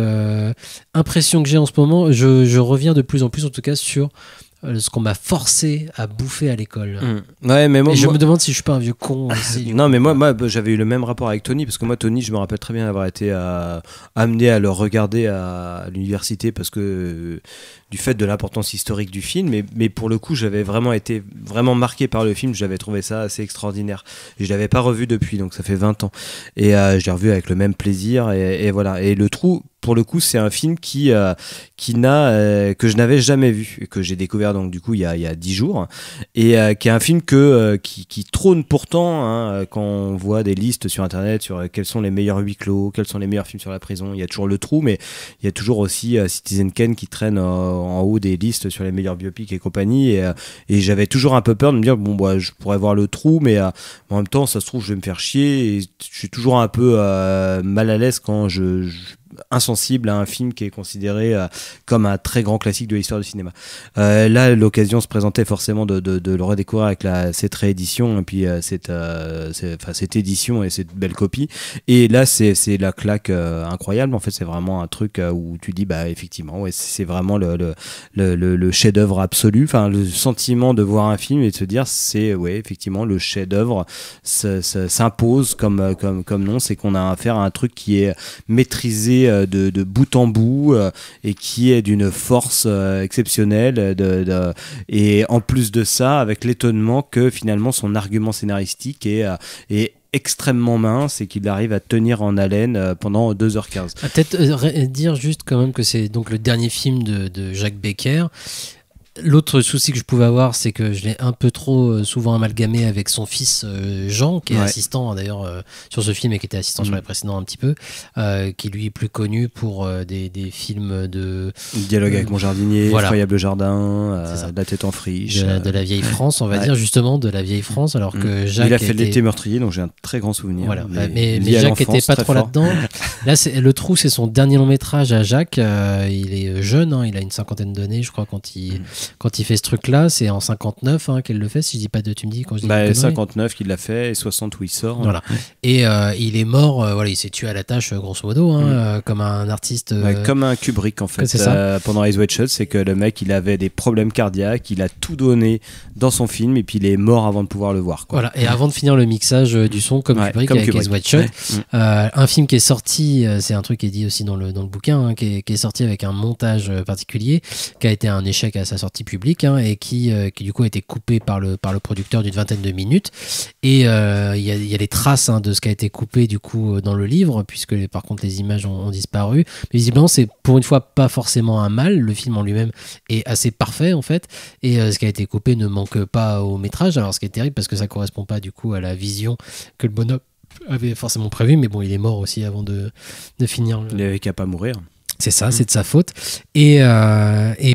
J: impression que j'ai en ce moment. Je reviens de plus en plus en tout cas sur ce qu'on m'a forcé à bouffer à l'école.
K: Ouais, mais
J: et je me demande si je suis pas un vieux con aussi,
K: non, mais moi j'avais eu le même rapport avec Tony, parce que moi Tony, je me rappelle très bien avoir été amené à le regarder à l'université parce que du fait de l'importance historique du film, mais pour le coup j'avais vraiment été marqué par le film. J'avais trouvé ça assez extraordinaire et je l'avais pas revu depuis, donc ça fait 20 ans, et je l'ai revu avec le même plaisir, et voilà. Et Le Trou, pour le coup, c'est un film que je n'avais jamais vu et que j'ai découvert donc du coup il y a 10 jours, et qui est un film qui trône pourtant, hein, quand on voit des listes sur internet sur quels sont les meilleurs huis clos, quels sont les meilleurs films sur la prison. Il y a toujours Le Trou, mais il y a toujours aussi Citizen Kane qui traîne en haut des listes sur les meilleurs biopics et compagnie, et j'avais toujours un peu peur de me dire je pourrais voir Le Trou, mais en même temps ça se trouve je vais me faire chier, et je suis toujours un peu mal à l'aise quand je insensible à un film qui est considéré comme un très grand classique de l'histoire du cinéma. Là, l'occasion se présentait forcément de le redécouvrir avec cette réédition et puis cette édition et cette belle copie. Et là, c'est la claque incroyable. En fait, c'est vraiment un truc où tu dis, effectivement, ouais, c'est vraiment le chef-d'œuvre absolu. Enfin, le sentiment de voir un film et de se dire, c'est ouais, effectivement, le chef-d'œuvre s'impose comme nom. C'est qu'on a affaire à un truc qui est maîtrisé de bout en bout et qui est d'une force exceptionnelle, et en plus de ça, avec l'étonnement que finalement son argument scénaristique est extrêmement mince et qu'il arrive à tenir en haleine pendant 2h15.
J: Peut-être dire juste quand même que c'est donc le dernier film de Jacques Becker. L'autre souci que je pouvais avoir, c'est que je l'ai un peu trop souvent amalgamé avec son fils Jean, qui est assistant d'ailleurs sur ce film et qui était assistant sur les précédents un petit peu, qui lui est plus connu pour des films de...
K: Dialogue avec mon jardinier, voilà. Effroyable jardin, La tête en friche.
J: De la vieille France, on va dire justement, de la vieille France, alors que Jacques...
K: Il a fait L'été meurtrier, donc j'ai un très grand souvenir.
J: Voilà. Mais Jacques n'était pas trop là-dedans. Là, Le Trou, c'est son dernier long métrage à Jacques. Il est jeune, hein, il a une 50aine d'années, je crois, quand il quand il fait ce truc-là, c'est en 59 qu'elle le fait, si je dis pas de... Tu me dis quand je dis
K: Bah, 59 qu'il l'a fait et 60 où il sort.
J: Voilà. Et il est mort, voilà, il s'est tué à la tâche, grosso modo, comme un artiste.
K: Comme un Kubrick, en fait.
J: C'est ça.
K: Pendant Eyes Wide Shut, c'est que le mec, il avait des problèmes cardiaques, il a tout donné dans son film et puis il est mort avant de pouvoir le voir. Quoi.
J: Voilà. Et avant de finir le mixage du son, comme Kubrick avec Eyes Wide Shut, un film qui est sorti, c'est un truc qui est dit aussi dans le bouquin, qui est sorti avec un montage particulier, qui a été un échec à sa sortie publique et qui du coup a été coupé par le producteur d'une vingtaine de minutes. Et il y a les traces de ce qui a été coupé du coup dans le livre, puisque par contre les images ont disparu. Mais visiblement, c'est pour une fois pas forcément un mal. Le film en lui-même est assez parfait en fait, et ce qui a été coupé ne manque pas au métrage. Alors ce qui est terrible parce que ça correspond pas du coup à la vision que le bonhomme avait forcément prévu, mais bon, il est mort aussi avant de finir.
K: Il avait qu'à pas mourir.
J: C'est ça, c'est de sa faute. Et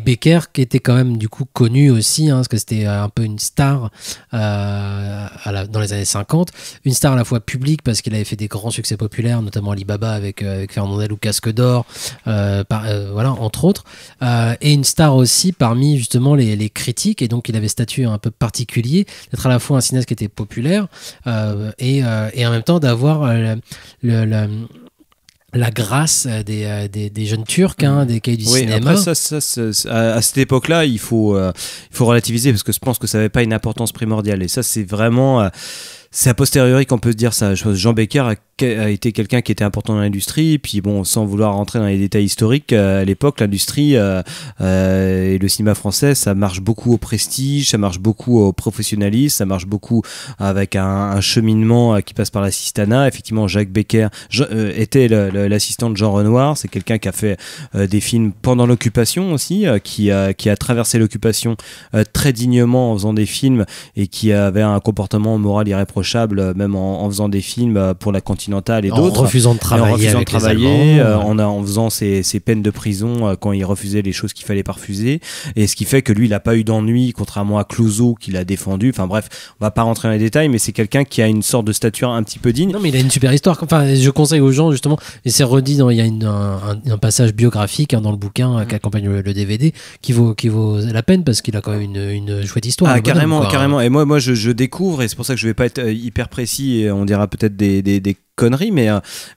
J: Becker, qui était quand même du coup connu aussi, parce que c'était un peu une star dans les années 50, une star à la fois publique parce qu'il avait fait des grands succès populaires, notamment Alibaba avec Fernandel ou Casque d'Or, voilà, entre autres, et une star aussi parmi justement les critiques, et donc il avait statut un peu particulier d'être à la fois un cinéaste qui était populaire et en même temps d'avoir la grâce des jeunes Turcs, des cahiers du cinéma.
K: Après à cette époque-là, il faut relativiser parce que je pense que ça n'avait pas une importance primordiale. Et ça, c'est vraiment... c'est a posteriori qu'on peut se dire ça. Je pense que Jean Becker a été quelqu'un qui était important dans l'industrie, et puis bon, sans vouloir rentrer dans les détails historiques, à l'époque, l'industrie et le cinéma français, ça marche beaucoup au prestige, ça marche beaucoup au professionnalisme, ça marche beaucoup avec un cheminement qui passe par l'assistanat. Effectivement, Jacques Becker était l'assistant de Jean Renoir. C'est quelqu'un qui a fait des films pendant l'occupation aussi, qui a traversé l'occupation très dignement en faisant des films et qui avait un comportement moral irréprochable, même en faisant des films pour la Continentale et d'autres.
J: En refusant de travailler.
K: En faisant ses peines de prison quand il refusait les choses qu'il fallait pas refuser. Et ce qui fait que lui, il n'a pas eu d'ennui, contrairement à Clouseau qui l'a défendu. Enfin bref, on va pas rentrer dans les détails, mais c'est quelqu'un qui a une sorte de stature un petit peu digne.
J: Non, mais il a une super histoire. Enfin, je conseille aux gens justement, et c'est redit il y a un passage biographique dans le bouquin qui accompagne le DVD qui vaut la peine parce qu'il a quand même une chouette histoire.
K: Ah, carrément. Et moi je découvre, et c'est pour ça que je vais pas être hyper précis, et on dira peut-être des conneries, mais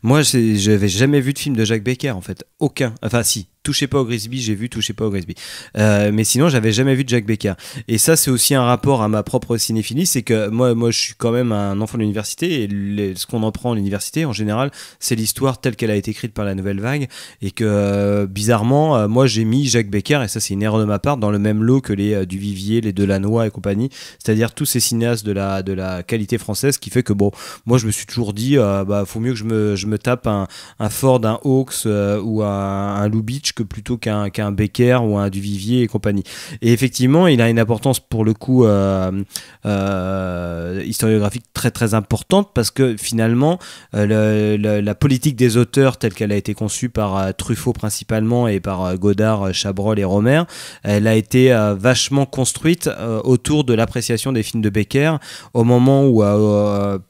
K: moi j'avais jamais vu de film de Jacques Becker en fait, aucun. Enfin si, Touchez pas au Grisby, j'ai vu Touchez pas au Grisby, mais sinon j'avais jamais vu de Jacques Becker. Et ça, c'est aussi un rapport à ma propre cinéphilie, c'est que moi je suis quand même un enfant de l'université, et ce qu'on en prend à l'université en général, c'est l'histoire telle qu'elle a été écrite par la Nouvelle Vague, et que bizarrement moi j'ai mis Jacques Becker, et ça c'est une erreur de ma part, dans le même lot que les Duvivier, les Delannoy et compagnie, c'est-à-dire tous ces cinéastes de la qualité française, qui fait que bon, moi je me suis toujours dit faut mieux que je me tape un Ford, un Hawks ou un Lubitsch que plutôt qu'un Becker ou un Duvivier et compagnie. Et effectivement, il a une importance pour le coup historiographique très très importante, parce que finalement la politique des auteurs telle qu'elle a été conçue par Truffaut principalement et par Godard, Chabrol et Romer, elle a été vachement construite autour de l'appréciation des films de Becker au moment où,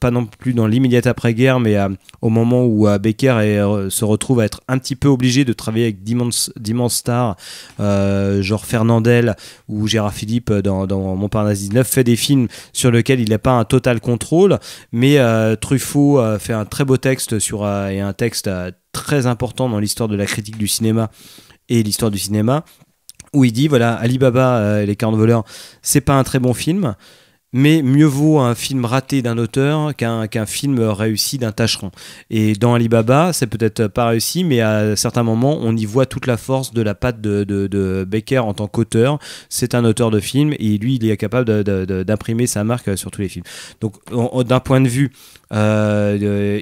K: pas non plus dans l'immédiate après-guerre, mais au moment où Becker se retrouve à être un petit peu obligé de travailler avec d'immenses stars, genre Fernandel ou Gérard Philippe dans Montparnasse 19, fait des films sur lesquels il n'a pas un total contrôle, mais Truffaut fait un très beau texte et un texte très important dans l'histoire de la critique du cinéma et l'histoire du cinéma, où il dit voilà, Alibaba et les 40 voleurs, c'est pas un très bon film, mais mieux vaut un film raté d'un auteur qu'un film réussi d'un tâcheron. Et dans Alibaba, c'est peut-être pas réussi, mais à certains moments, on y voit toute la force de la patte de Becker en tant qu'auteur. C'est un auteur de film, et lui, il est capable d'imprimer sa marque sur tous les films. Donc, d'un point de vue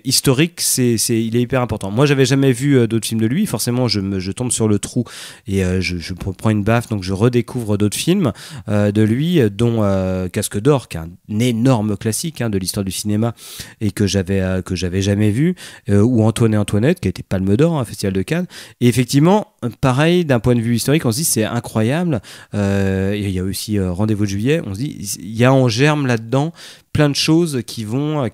K: historique, il est hyper important. Moi, j'avais jamais vu d'autres films de lui. Forcément, je tombe sur le trou et je prends une baffe, donc je redécouvre d'autres films de lui, dont Casque d'Or, qui est un énorme classique de l'histoire du cinéma et que j'avais jamais vu, ou Antoine et Antoinette, qui a été Palme d'Or, Festival de Cannes. Et effectivement, pareil, d'un point de vue historique, on se dit c'est incroyable. Il y a aussi Rendez-vous de juillet. On se dit il y a en germe là-dedans plein de choses qui vont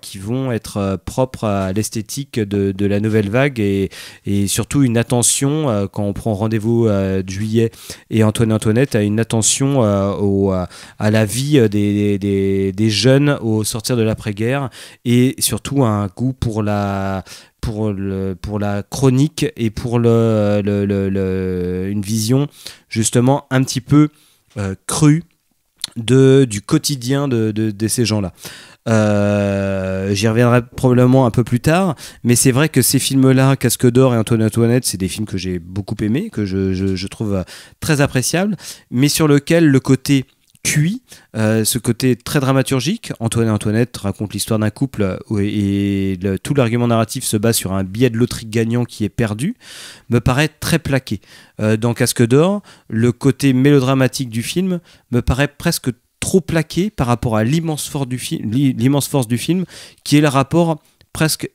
K: être propres à l'esthétique de la nouvelle vague et surtout une attention quand on prend Rendez-vous de juillet et Antoine et Antoinette, à une attention à la vie des jeunes au sortir de l'après-guerre et surtout un goût pour la chronique et pour une vision justement un petit peu crue du quotidien de ces gens-là. J'y reviendrai probablement un peu plus tard, mais c'est vrai que ces films-là, Casque d'Or et Antoine et Antoinette, c'est des films que j'ai beaucoup aimés, que je trouve très appréciables, mais sur lequel le côté cuit, ce côté très dramaturgique. Antoine et Antoinette racontent l'histoire d'un couple et tout l'argument narratif se base sur un billet de loterie gagnant qui est perdu, me paraît très plaqué. Dans Casque d'Or, le côté mélodramatique du film me paraît presque trop plaqué par rapport à l'immense force du film, qui est le rapport presque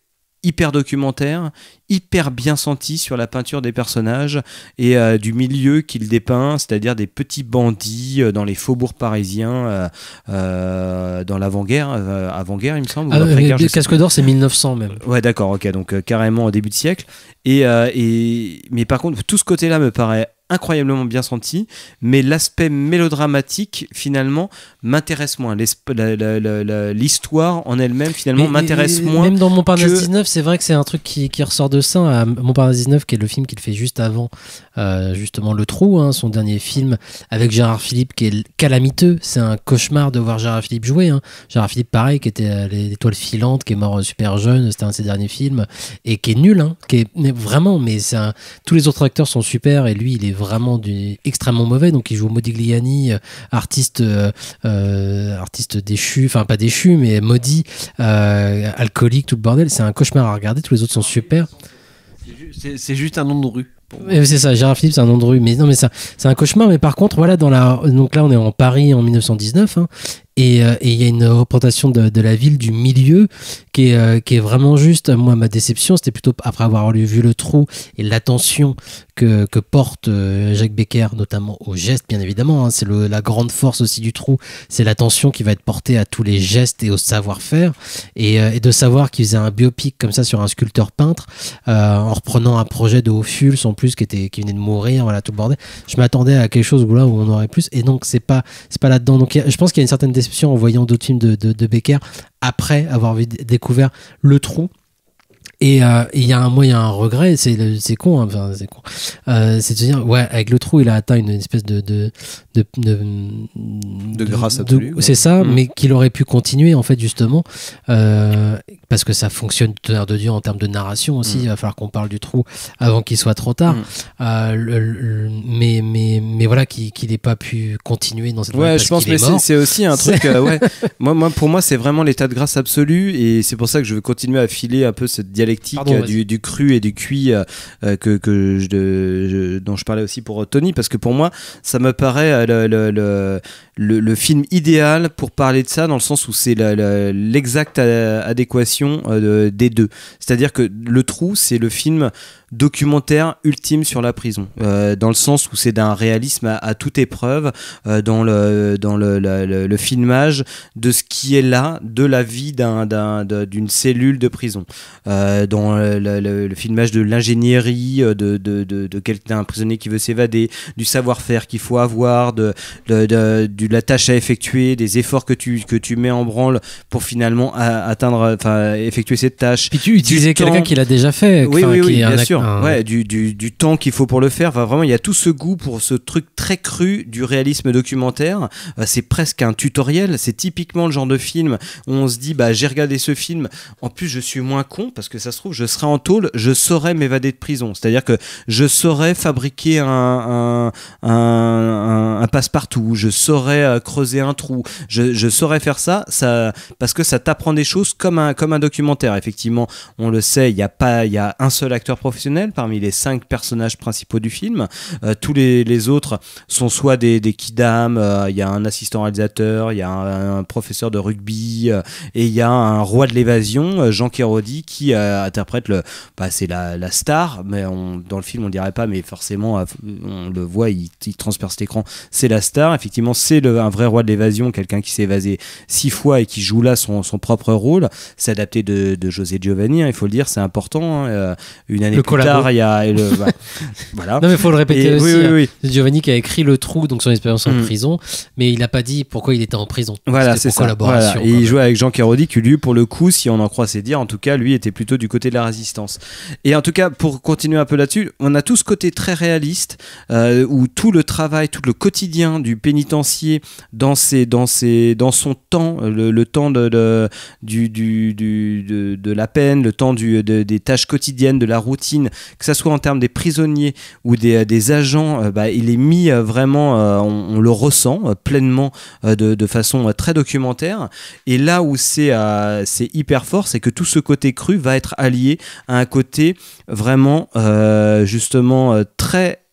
K: hyper documentaire, hyper bien senti sur la peinture des personnages et du milieu qu'il dépeint, c'est-à-dire des petits bandits dans les faubourgs parisiens dans l'avant-guerre, avant-guerre il me semble.
J: Le Casque d'Or c'est 1900 même.
K: Ouais d'accord, ok, donc carrément au début de siècle. Mais par contre tout ce côté-là me paraît incroyablement bien senti, mais l'aspect mélodramatique finalement m'intéresse moins. L'histoire en elle-même finalement m'intéresse moins.
J: Même dans Montparnasse 19, c'est vrai que c'est un truc qui ressort de ça. À Montparnasse 19, qui est le film qu'il fait juste avant justement Le Trou, hein, son dernier film avec Gérard Philippe, qui est calamiteux. C'est un cauchemar de voir Gérard Philippe jouer. Hein. Gérard Philippe, pareil, qui était l'Étoile filante, qui est mort super jeune, c'était un de ses derniers films, et qui est nul, hein, mais tous les autres acteurs sont super, et lui, il est vraiment extrêmement mauvais. Donc il joue Modigliani, artiste déchu, enfin pas déchu mais maudit, alcoolique, tout le bordel. C'est un cauchemar à regarder. Tous les autres sont super.
L: C'est juste un nom de rue.
J: C'est ça, Gérard Philippe, c'est un nom de rue. Mais non, mais ça, c'est un cauchemar. Mais par contre, voilà, donc là, on est en Paris en 1919, hein, et il y a une représentation de la ville, du milieu, qui est vraiment juste. Moi, ma déception, c'était plutôt après avoir vu Le Trou et l'attention que porte Jacques Becker, notamment aux gestes, bien évidemment. Hein, c'est la grande force aussi du Trou, c'est l'attention qui va être portée à tous les gestes et au savoir-faire, et de savoir qu'il faisait un biopic comme ça sur un sculpteur peintre, en reprenant un projet de Ophuls en plus qui venait de mourir, voilà, tout le bordel. Je m'attendais à quelque chose où on aurait plus, et donc c'est pas là-dedans. Donc je pense qu'il y a une certaine déception en voyant d'autres films de Becker après avoir découvert Le Trou. Et il y a un regret, c'est con, hein, enfin, c'est con. C'est de se dire, ouais, avec Le Trou, il a atteint une espèce de
K: grâce absolue.
J: C'est ça, mais qu'il aurait pu continuer, en fait, justement, parce que ça fonctionne du tonnerre de Dieu en termes de narration aussi. Il va falloir qu'on parle du Trou avant qu'il soit trop tard. Mais voilà, qu'il n'ait pas pu continuer dans cette voie.
K: Ouais, je pense que c'est aussi un truc. Ouais. Pour moi, c'est vraiment l'état de grâce absolu, et c'est pour ça que je veux continuer à filer un peu cette dialectique du cru et du cuit dont je parlais aussi pour Tony, parce que pour moi ça me paraît le film idéal pour parler de ça, dans le sens où c'est l'exacte adéquation des deux. C'est-à-dire que Le Trou, c'est le film documentaire ultime sur la prison, dans le sens où c'est d'un réalisme à toute épreuve, dans le filmage de ce qui est là, de la vie d'une cellule de prison, dans le filmage de l'ingénierie d'un prisonnier qui veut s'évader, du savoir-faire qu'il faut avoir, de la tâche à effectuer, des efforts que tu mets en branle pour finalement effectuer cette tâche.
J: Puis tu utilisais quelqu'un qui l'a déjà fait.
K: Oui, bien sûr. Ouais, du temps qu'il faut pour le faire. Enfin, vraiment, il y a tout ce goût pour ce truc très cru du réalisme documentaire. C'est presque un tutoriel. C'est typiquement le genre de film où on se dit, j'ai regardé ce film. En plus, je suis moins con parce que ça se trouve, je serai en tôle, je saurais m'évader de prison. C'est-à-dire que je saurais fabriquer un un passe-partout, je saurais creuser un trou, je saurais faire ça, parce que ça t'apprend des choses comme un documentaire. Effectivement, on le sait, il y a un seul acteur professionnel parmi les 5 personnages principaux du film. Tous les autres sont soit des kidam, il y a un assistant réalisateur, il y a un professeur de rugby, et il y a un roi de l'évasion, Jean Kérodi, qui interprète c'est la star, mais dans le film on dirait pas, mais forcément on le voit, il transperce l'écran, c'est la star. Effectivement, c'est un vrai roi de l'évasion, quelqu'un qui s'est évasé 6 fois et qui joue là son propre rôle. C'est adapté de José Giovanni, hein, il faut le dire, c'est important, hein. Une année plus tard, il y a voilà.
J: Non mais il faut le répéter aussi.
K: Oui.
J: Giovanni qui a écrit Le Trou, donc son expérience en prison, mais il n'a pas dit pourquoi il était en prison.
K: Voilà,
J: c'était
K: c'est
J: pour
K: ça.
J: collaboration.
K: Voilà. Et il jouait avec Jean Kérodi, qui lui, pour le coup, si on en croit ses dires, en tout cas, lui était plutôt du côté de la résistance. Et en tout cas, pour continuer un peu là-dessus, on a tout ce côté très réaliste, où tout le travail, tout le quotidien du pénitencier dans son temps, le temps de la peine, le temps des tâches quotidiennes, de la routine, que ça soit en termes des prisonniers ou des agents, il est mis vraiment, on le ressent pleinement de façon très documentaire. Et là où c'est hyper fort, c'est que tout ce côté cru va être allié à un côté vraiment justement très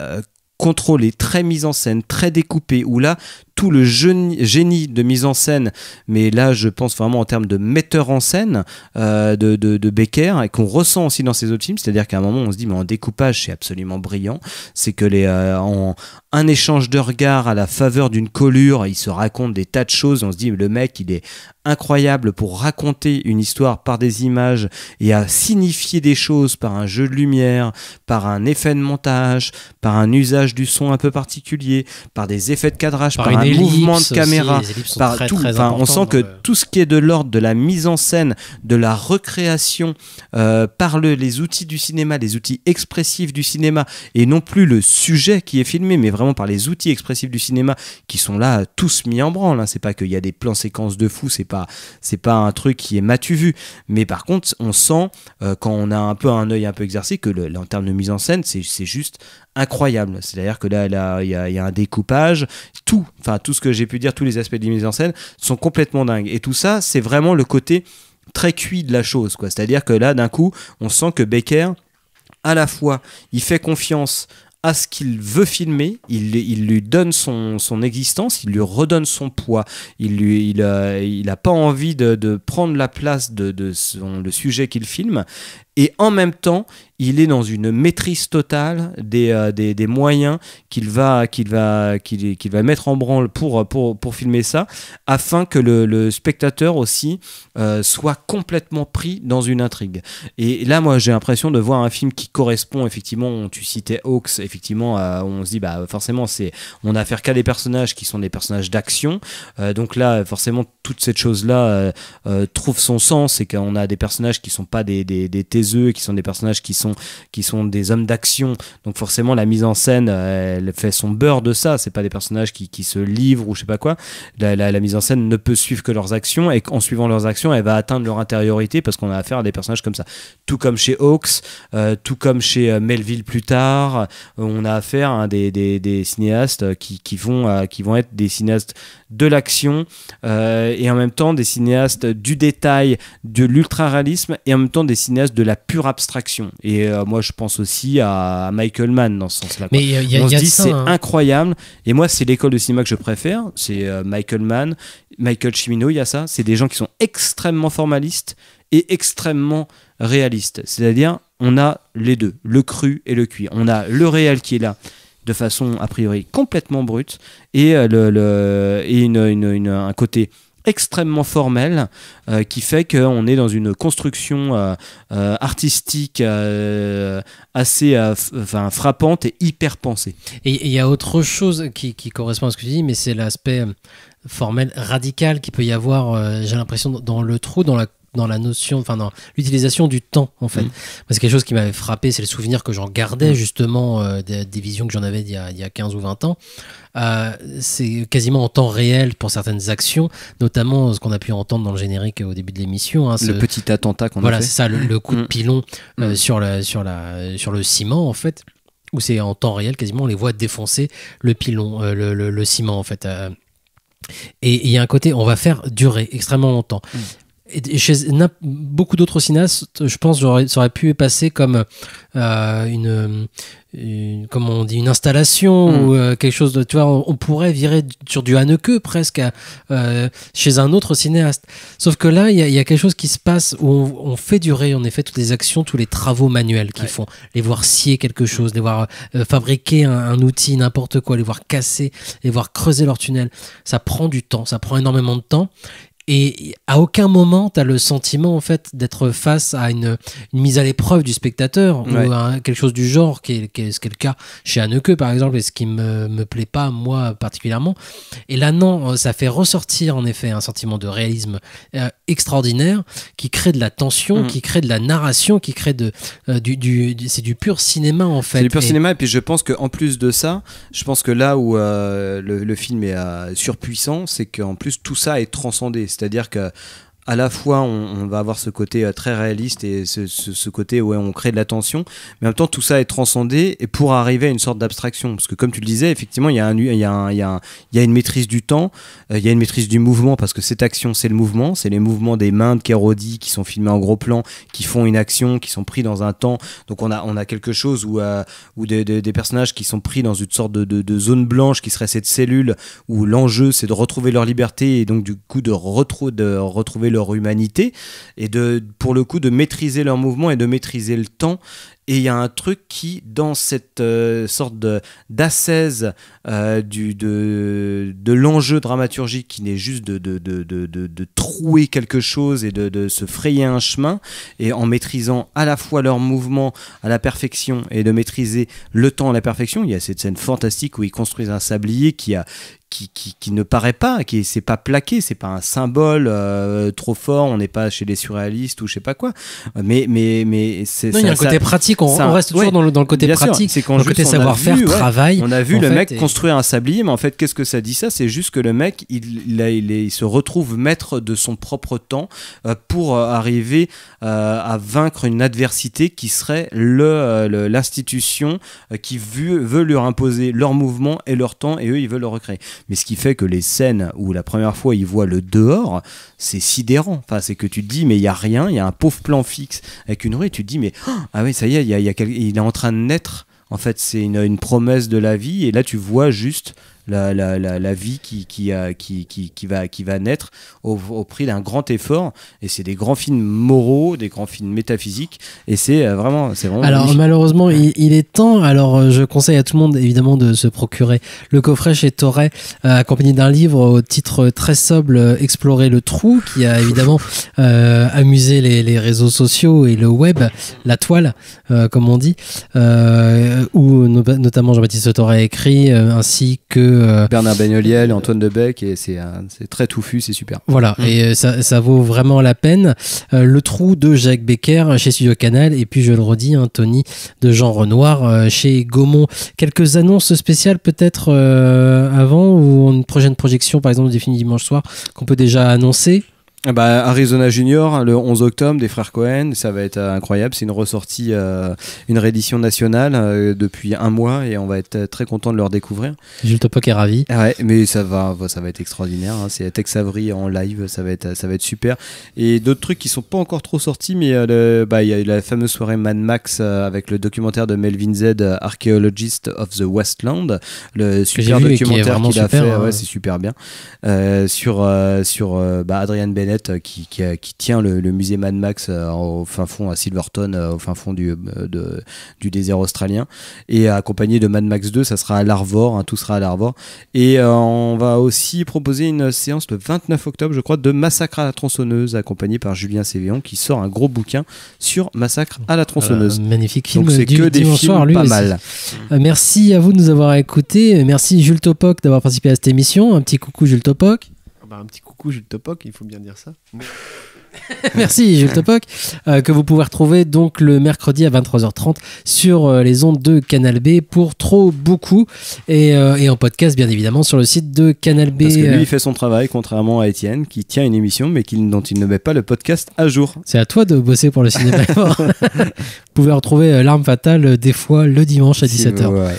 K: contrôlé, très mis en scène, très découpé, où là tout le génie de mise en scène, mais là je pense vraiment en termes de metteur en scène de Becker, et qu'on ressent aussi dans ses autres films, c'est-à-dire qu'à un moment on se dit mais en découpage c'est absolument brillant, c'est que en un échange de regards à la faveur d'une colure, il se raconte des tas de choses, on se dit le mec il est incroyable pour raconter une histoire par des images et à signifier des choses par un jeu de lumière, par un effet de montage, par un usage du son un peu particulier, par des effets de cadrage, par un mouvement de caméra, par
J: très,
K: tout.
J: très
K: On sent que tout ce qui est de l'ordre de la mise en scène, de la recréation par les outils du cinéma, les outils expressifs du cinéma, et non plus le sujet qui est filmé, mais vraiment par les outils expressifs du cinéma qui sont là tous mis en branle. C'est pas qu'il y a des plans séquences de fou, c'est pas un truc qui est matu vu, mais par contre on sent quand on a un peu un œil un peu exercé que en termes de mise en scène c'est juste incroyable. C'est-à-dire que là il y a un découpage, tout ce que j'ai pu dire, tous les aspects de la mise en scène sont complètement dingues, et tout ça c'est vraiment le côté très cuit de la chose, quoi. C'est-à-dire que là d'un coup on sent que Becker, à la fois il fait confiance à ce qu'il veut filmer, il lui donne son existence, il lui redonne son poids, il a pas envie de prendre la place de le sujet qu'il filme, et en même temps il est dans une maîtrise totale des moyens qu'il va mettre en branle pour filmer ça, afin que le spectateur aussi soit complètement pris dans une intrigue. Et là moi j'ai l'impression de voir un film qui correspond effectivement, tu citais Hawks, effectivement on se dit forcément on a affaire qu'à des personnages qui sont des personnages d'action, donc là forcément toute cette chose là trouve son sens, c'est qu'on a des personnages qui sont pas des taiseux, qui sont des personnages qui sont des hommes d'action, donc forcément la mise en scène elle fait son beurre de ça, c'est pas des personnages qui se livrent ou je sais pas quoi, la mise en scène ne peut suivre que leurs actions, et en suivant leurs actions elle va atteindre leur intériorité, parce qu'on a affaire à des personnages comme ça, tout comme chez Hawks, tout comme chez Melville plus tard, on a affaire à des cinéastes qui vont être des cinéastes de l'action, et en même temps des cinéastes du détail, de l'ultra-réalisme, et en même temps des cinéastes de la pure abstraction. Et moi je pense aussi à Michael Mann dans ce sens-là.
J: Mais
K: on se dit c'est incroyable, et moi c'est l'école de cinéma que je préfère, c'est Michael Mann, Michael Cimino, il y a ça, c'est des gens qui sont extrêmement formalistes et extrêmement réalistes, c'est-à-dire on a les deux, le cru et le cuit, on a le réel qui est là de façon a priori complètement brute, et un côté extrêmement formel qui fait qu'on est dans une construction artistique assez frappante et hyper pensée.
J: Et il y a autre chose qui correspond à ce que tu dis, mais c'est l'aspect formel radical qu'il peut y avoir, j'ai l'impression, dans Le Trou, dans la notion, dans l'utilisation du temps en fait. C'est quelque chose qui m'avait frappé, c'est le souvenir que j'en gardais justement des visions que j'en avais il y a 15 ou 20 ans. C'est quasiment en temps réel pour certaines actions, notamment ce qu'on a pu entendre dans le générique au début de l'émission.
K: Le petit attentat qu'on a fait.
J: Voilà, c'est ça, le coup de pilon sur le ciment en fait. où c'est en temps réel quasiment, on les voit défoncer le pilon, le ciment en fait. Et il y a un côté, on va faire durer extrêmement longtemps. Et chez beaucoup d'autres cinéastes, je pense ça aurait pu passer comme comment on dit, une installation ou quelque chose de, tu vois, on pourrait virer sur du Haneke presque chez un autre cinéaste. Sauf que là, il y a quelque chose qui se passe où on fait durer en effet toutes les actions, tous les travaux manuels qu'ils font, les voir scier quelque chose, les voir fabriquer un outil, n'importe quoi, les voir casser, les voir creuser leur tunnel. Ça prend du temps, ça prend énormément de temps. Et à aucun moment, tu as le sentiment en fait d'être face à une mise à l'épreuve du spectateur ou à quelque chose du genre, ce qui est le cas chez Haneke par exemple, et ce qui me plaît pas moi particulièrement. Et là non, ça fait ressortir en effet un sentiment de réalisme extraordinaire qui crée de la tension, qui crée de la narration, qui crée c'est du pur cinéma en fait.
K: C'est du pur cinéma, et puis je pense qu'en plus de ça, je pense que là où le film est surpuissant, c'est qu'en plus tout ça est transcendé. C'est-à-dire que à la fois on va avoir ce côté très réaliste et ce côté où on crée de la tension, mais en même temps tout ça est transcendé et pour arriver à une sorte d'abstraction, parce que comme tu le disais, effectivement il y a une maîtrise du temps, il y a une maîtrise du mouvement, parce que cette action c'est le mouvement, c'est les mouvements des mains de Kérodi qui sont filmés en gros plan, qui font une action, qui sont pris dans un temps, donc on a quelque chose où des personnages qui sont pris dans une sorte de zone blanche qui serait cette cellule où l'enjeu c'est de retrouver leur liberté et donc du coup de retrouver leur humanité et pour le coup de maîtriser leur mouvement et de maîtriser le temps. Et il y a un truc qui, dans cette sorte d'ascèse de l'enjeu dramaturgique, qui n'est juste de trouer quelque chose et de se frayer un chemin, et en maîtrisant à la fois leur mouvement à la perfection et de maîtriser le temps à la perfection. Il y a cette scène fantastique où ils construisent un sablier qui ne paraît pas, c'est pas plaqué, c'est pas un symbole trop fort, on n'est pas chez les surréalistes ou je sais pas quoi, mais c'est
J: non, il y a un côté pratique, on reste toujours dans le côté pratique,
K: c'est quand
J: le côté savoir-faire, travail.
K: On a vu le mec construire un sablier, mais en fait qu'est-ce que ça dit ça? C'est juste que le mec il se retrouve maître de son propre temps pour arriver à vaincre une adversité qui serait l'institution qui veut leur imposer leur mouvement et leur temps, et eux ils veulent le recréer. Mais ce qui fait que les scènes où la première fois ils voient le dehors, c'est sidérant. Enfin, c'est que tu te dis mais il y a rien, il y a un pauvre plan fixe avec une rue et tu te dis mais ah oui, ça y est, il est en train de naître. En fait, c'est une promesse de la vie, et là tu vois juste la vie qui va naître au prix d'un grand effort, et c'est des grands films moraux, des grands films métaphysiques, et c'est vraiment
J: alors
K: magnifique.
J: Malheureusement il est temps, alors je conseille à tout le monde évidemment de se procurer le coffret chez Thorey, accompagné d'un livre au titre très sobre, Explorer le trou, qui a évidemment amusé les réseaux sociaux et le web, la toile comme on dit, où notamment Jean-Baptiste Thorey a écrit, ainsi que
K: Bernard Bagnoliel et Antoine Debec, et c'est très touffu, c'est super.
J: Voilà, et ça vaut vraiment la peine. Le trou de Jacques Becker chez Studio Canal, et puis je le redis, Tony de Jean Renoir chez Gaumont. Quelques annonces spéciales peut-être avant, ou une prochaine projection par exemple des films dimanche soir qu'on peut déjà annoncer?
K: Arizona Junior le 11 octobre des frères Cohen, ça va être incroyable, c'est une ressortie, une réédition nationale depuis un mois, et on va être très content de le redécouvrir.
J: Jules Topoc est ravi.
K: Ouais, mais ça va être extraordinaire, hein. C'est Tex Avery en live, ça va être super. Et d'autres trucs qui sont pas encore trop sortis, mais il y a la fameuse soirée Mad Max avec le documentaire de Melvin Z, Archaeologist of the Westland, le super documentaire qu'il a fait, c'est super bien, sur Adrian Bennett qui tient le musée Mad Max au fin fond à Silverton, au fin fond du désert australien, et accompagné de Mad Max 2, ça sera à l'Arvor, tout sera à l'Arvor, et on va aussi proposer une séance le 29 octobre je crois de Massacre à la tronçonneuse, accompagné par Julien Sévéon, qui sort un gros bouquin sur Massacre à la tronçonneuse.
J: Magnifique film.
K: Donc c'est que des films soir, pas aussi. Mal.
J: Merci à vous de nous avoir écoutés, merci Jules Topoc d'avoir participé à cette émission. Un petit coucou Jules Topoc.
L: Un petit coucou Jules Topoc, il faut bien dire ça.
J: Merci Jules Topoc, que vous pouvez retrouver donc le mercredi à 23h30 sur les ondes de Canal B pour Trop Beaucoup, et en podcast bien évidemment sur le site de Canal B.
K: Parce que lui il fait son travail, contrairement à Étienne qui tient une émission mais dont il ne met pas le podcast à jour.
J: C'est à toi de bosser pour le cinéma. pouvez retrouver L'Arme Fatale des fois le dimanche à 17h.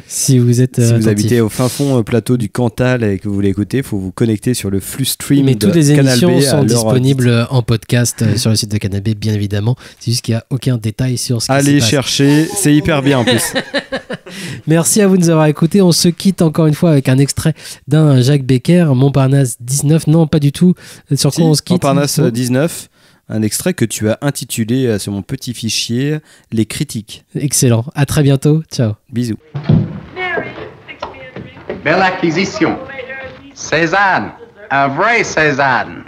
J: Si vous êtes
K: Si vous
J: attentif.
K: habitez au fin fond plateau du Cantal et que vous voulez écouter, il faut vous connecter sur le flux stream
J: Mais
K: de
J: toutes les
K: Canal B
J: émissions
K: à
J: sont
K: l'heure
J: disponibles en podcast sur le site de Canal B, bien évidemment. C'est juste qu'il n'y a aucun détail sur ce qui
K: Allez
J: s'y passe.
K: chercher, c'est hyper bien en plus.
J: Merci à vous de nous avoir écoutés. On se quitte encore une fois avec un extrait d'un Jacques Becker, Montparnasse 19. Non, pas du tout. Sur quoi on se quitte?
K: Montparnasse 19, un extrait que tu as intitulé sur mon petit fichier Les critiques.
J: Excellent. À très bientôt. Ciao.
K: Bisous.
P: Belle acquisition. Cézanne. Un vrai Cézanne.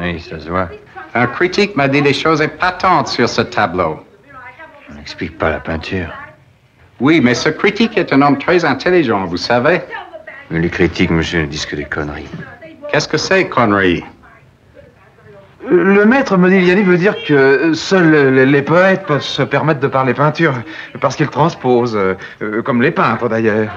Q: Oui, ça se voit.
P: Un critique m'a dit des choses épatantes sur ce tableau.
Q: On n'explique pas la peinture.
P: Oui, mais ce critique est un homme très intelligent, vous savez.
Q: Mais les critiques, monsieur, ne disent que des conneries.
P: Qu'est-ce que c'est, conneries?
A: Le maître Modigliani veut dire que seuls les poètes peuvent se permettre de parler peinture, parce qu'ils transposent, comme les peintres d'ailleurs.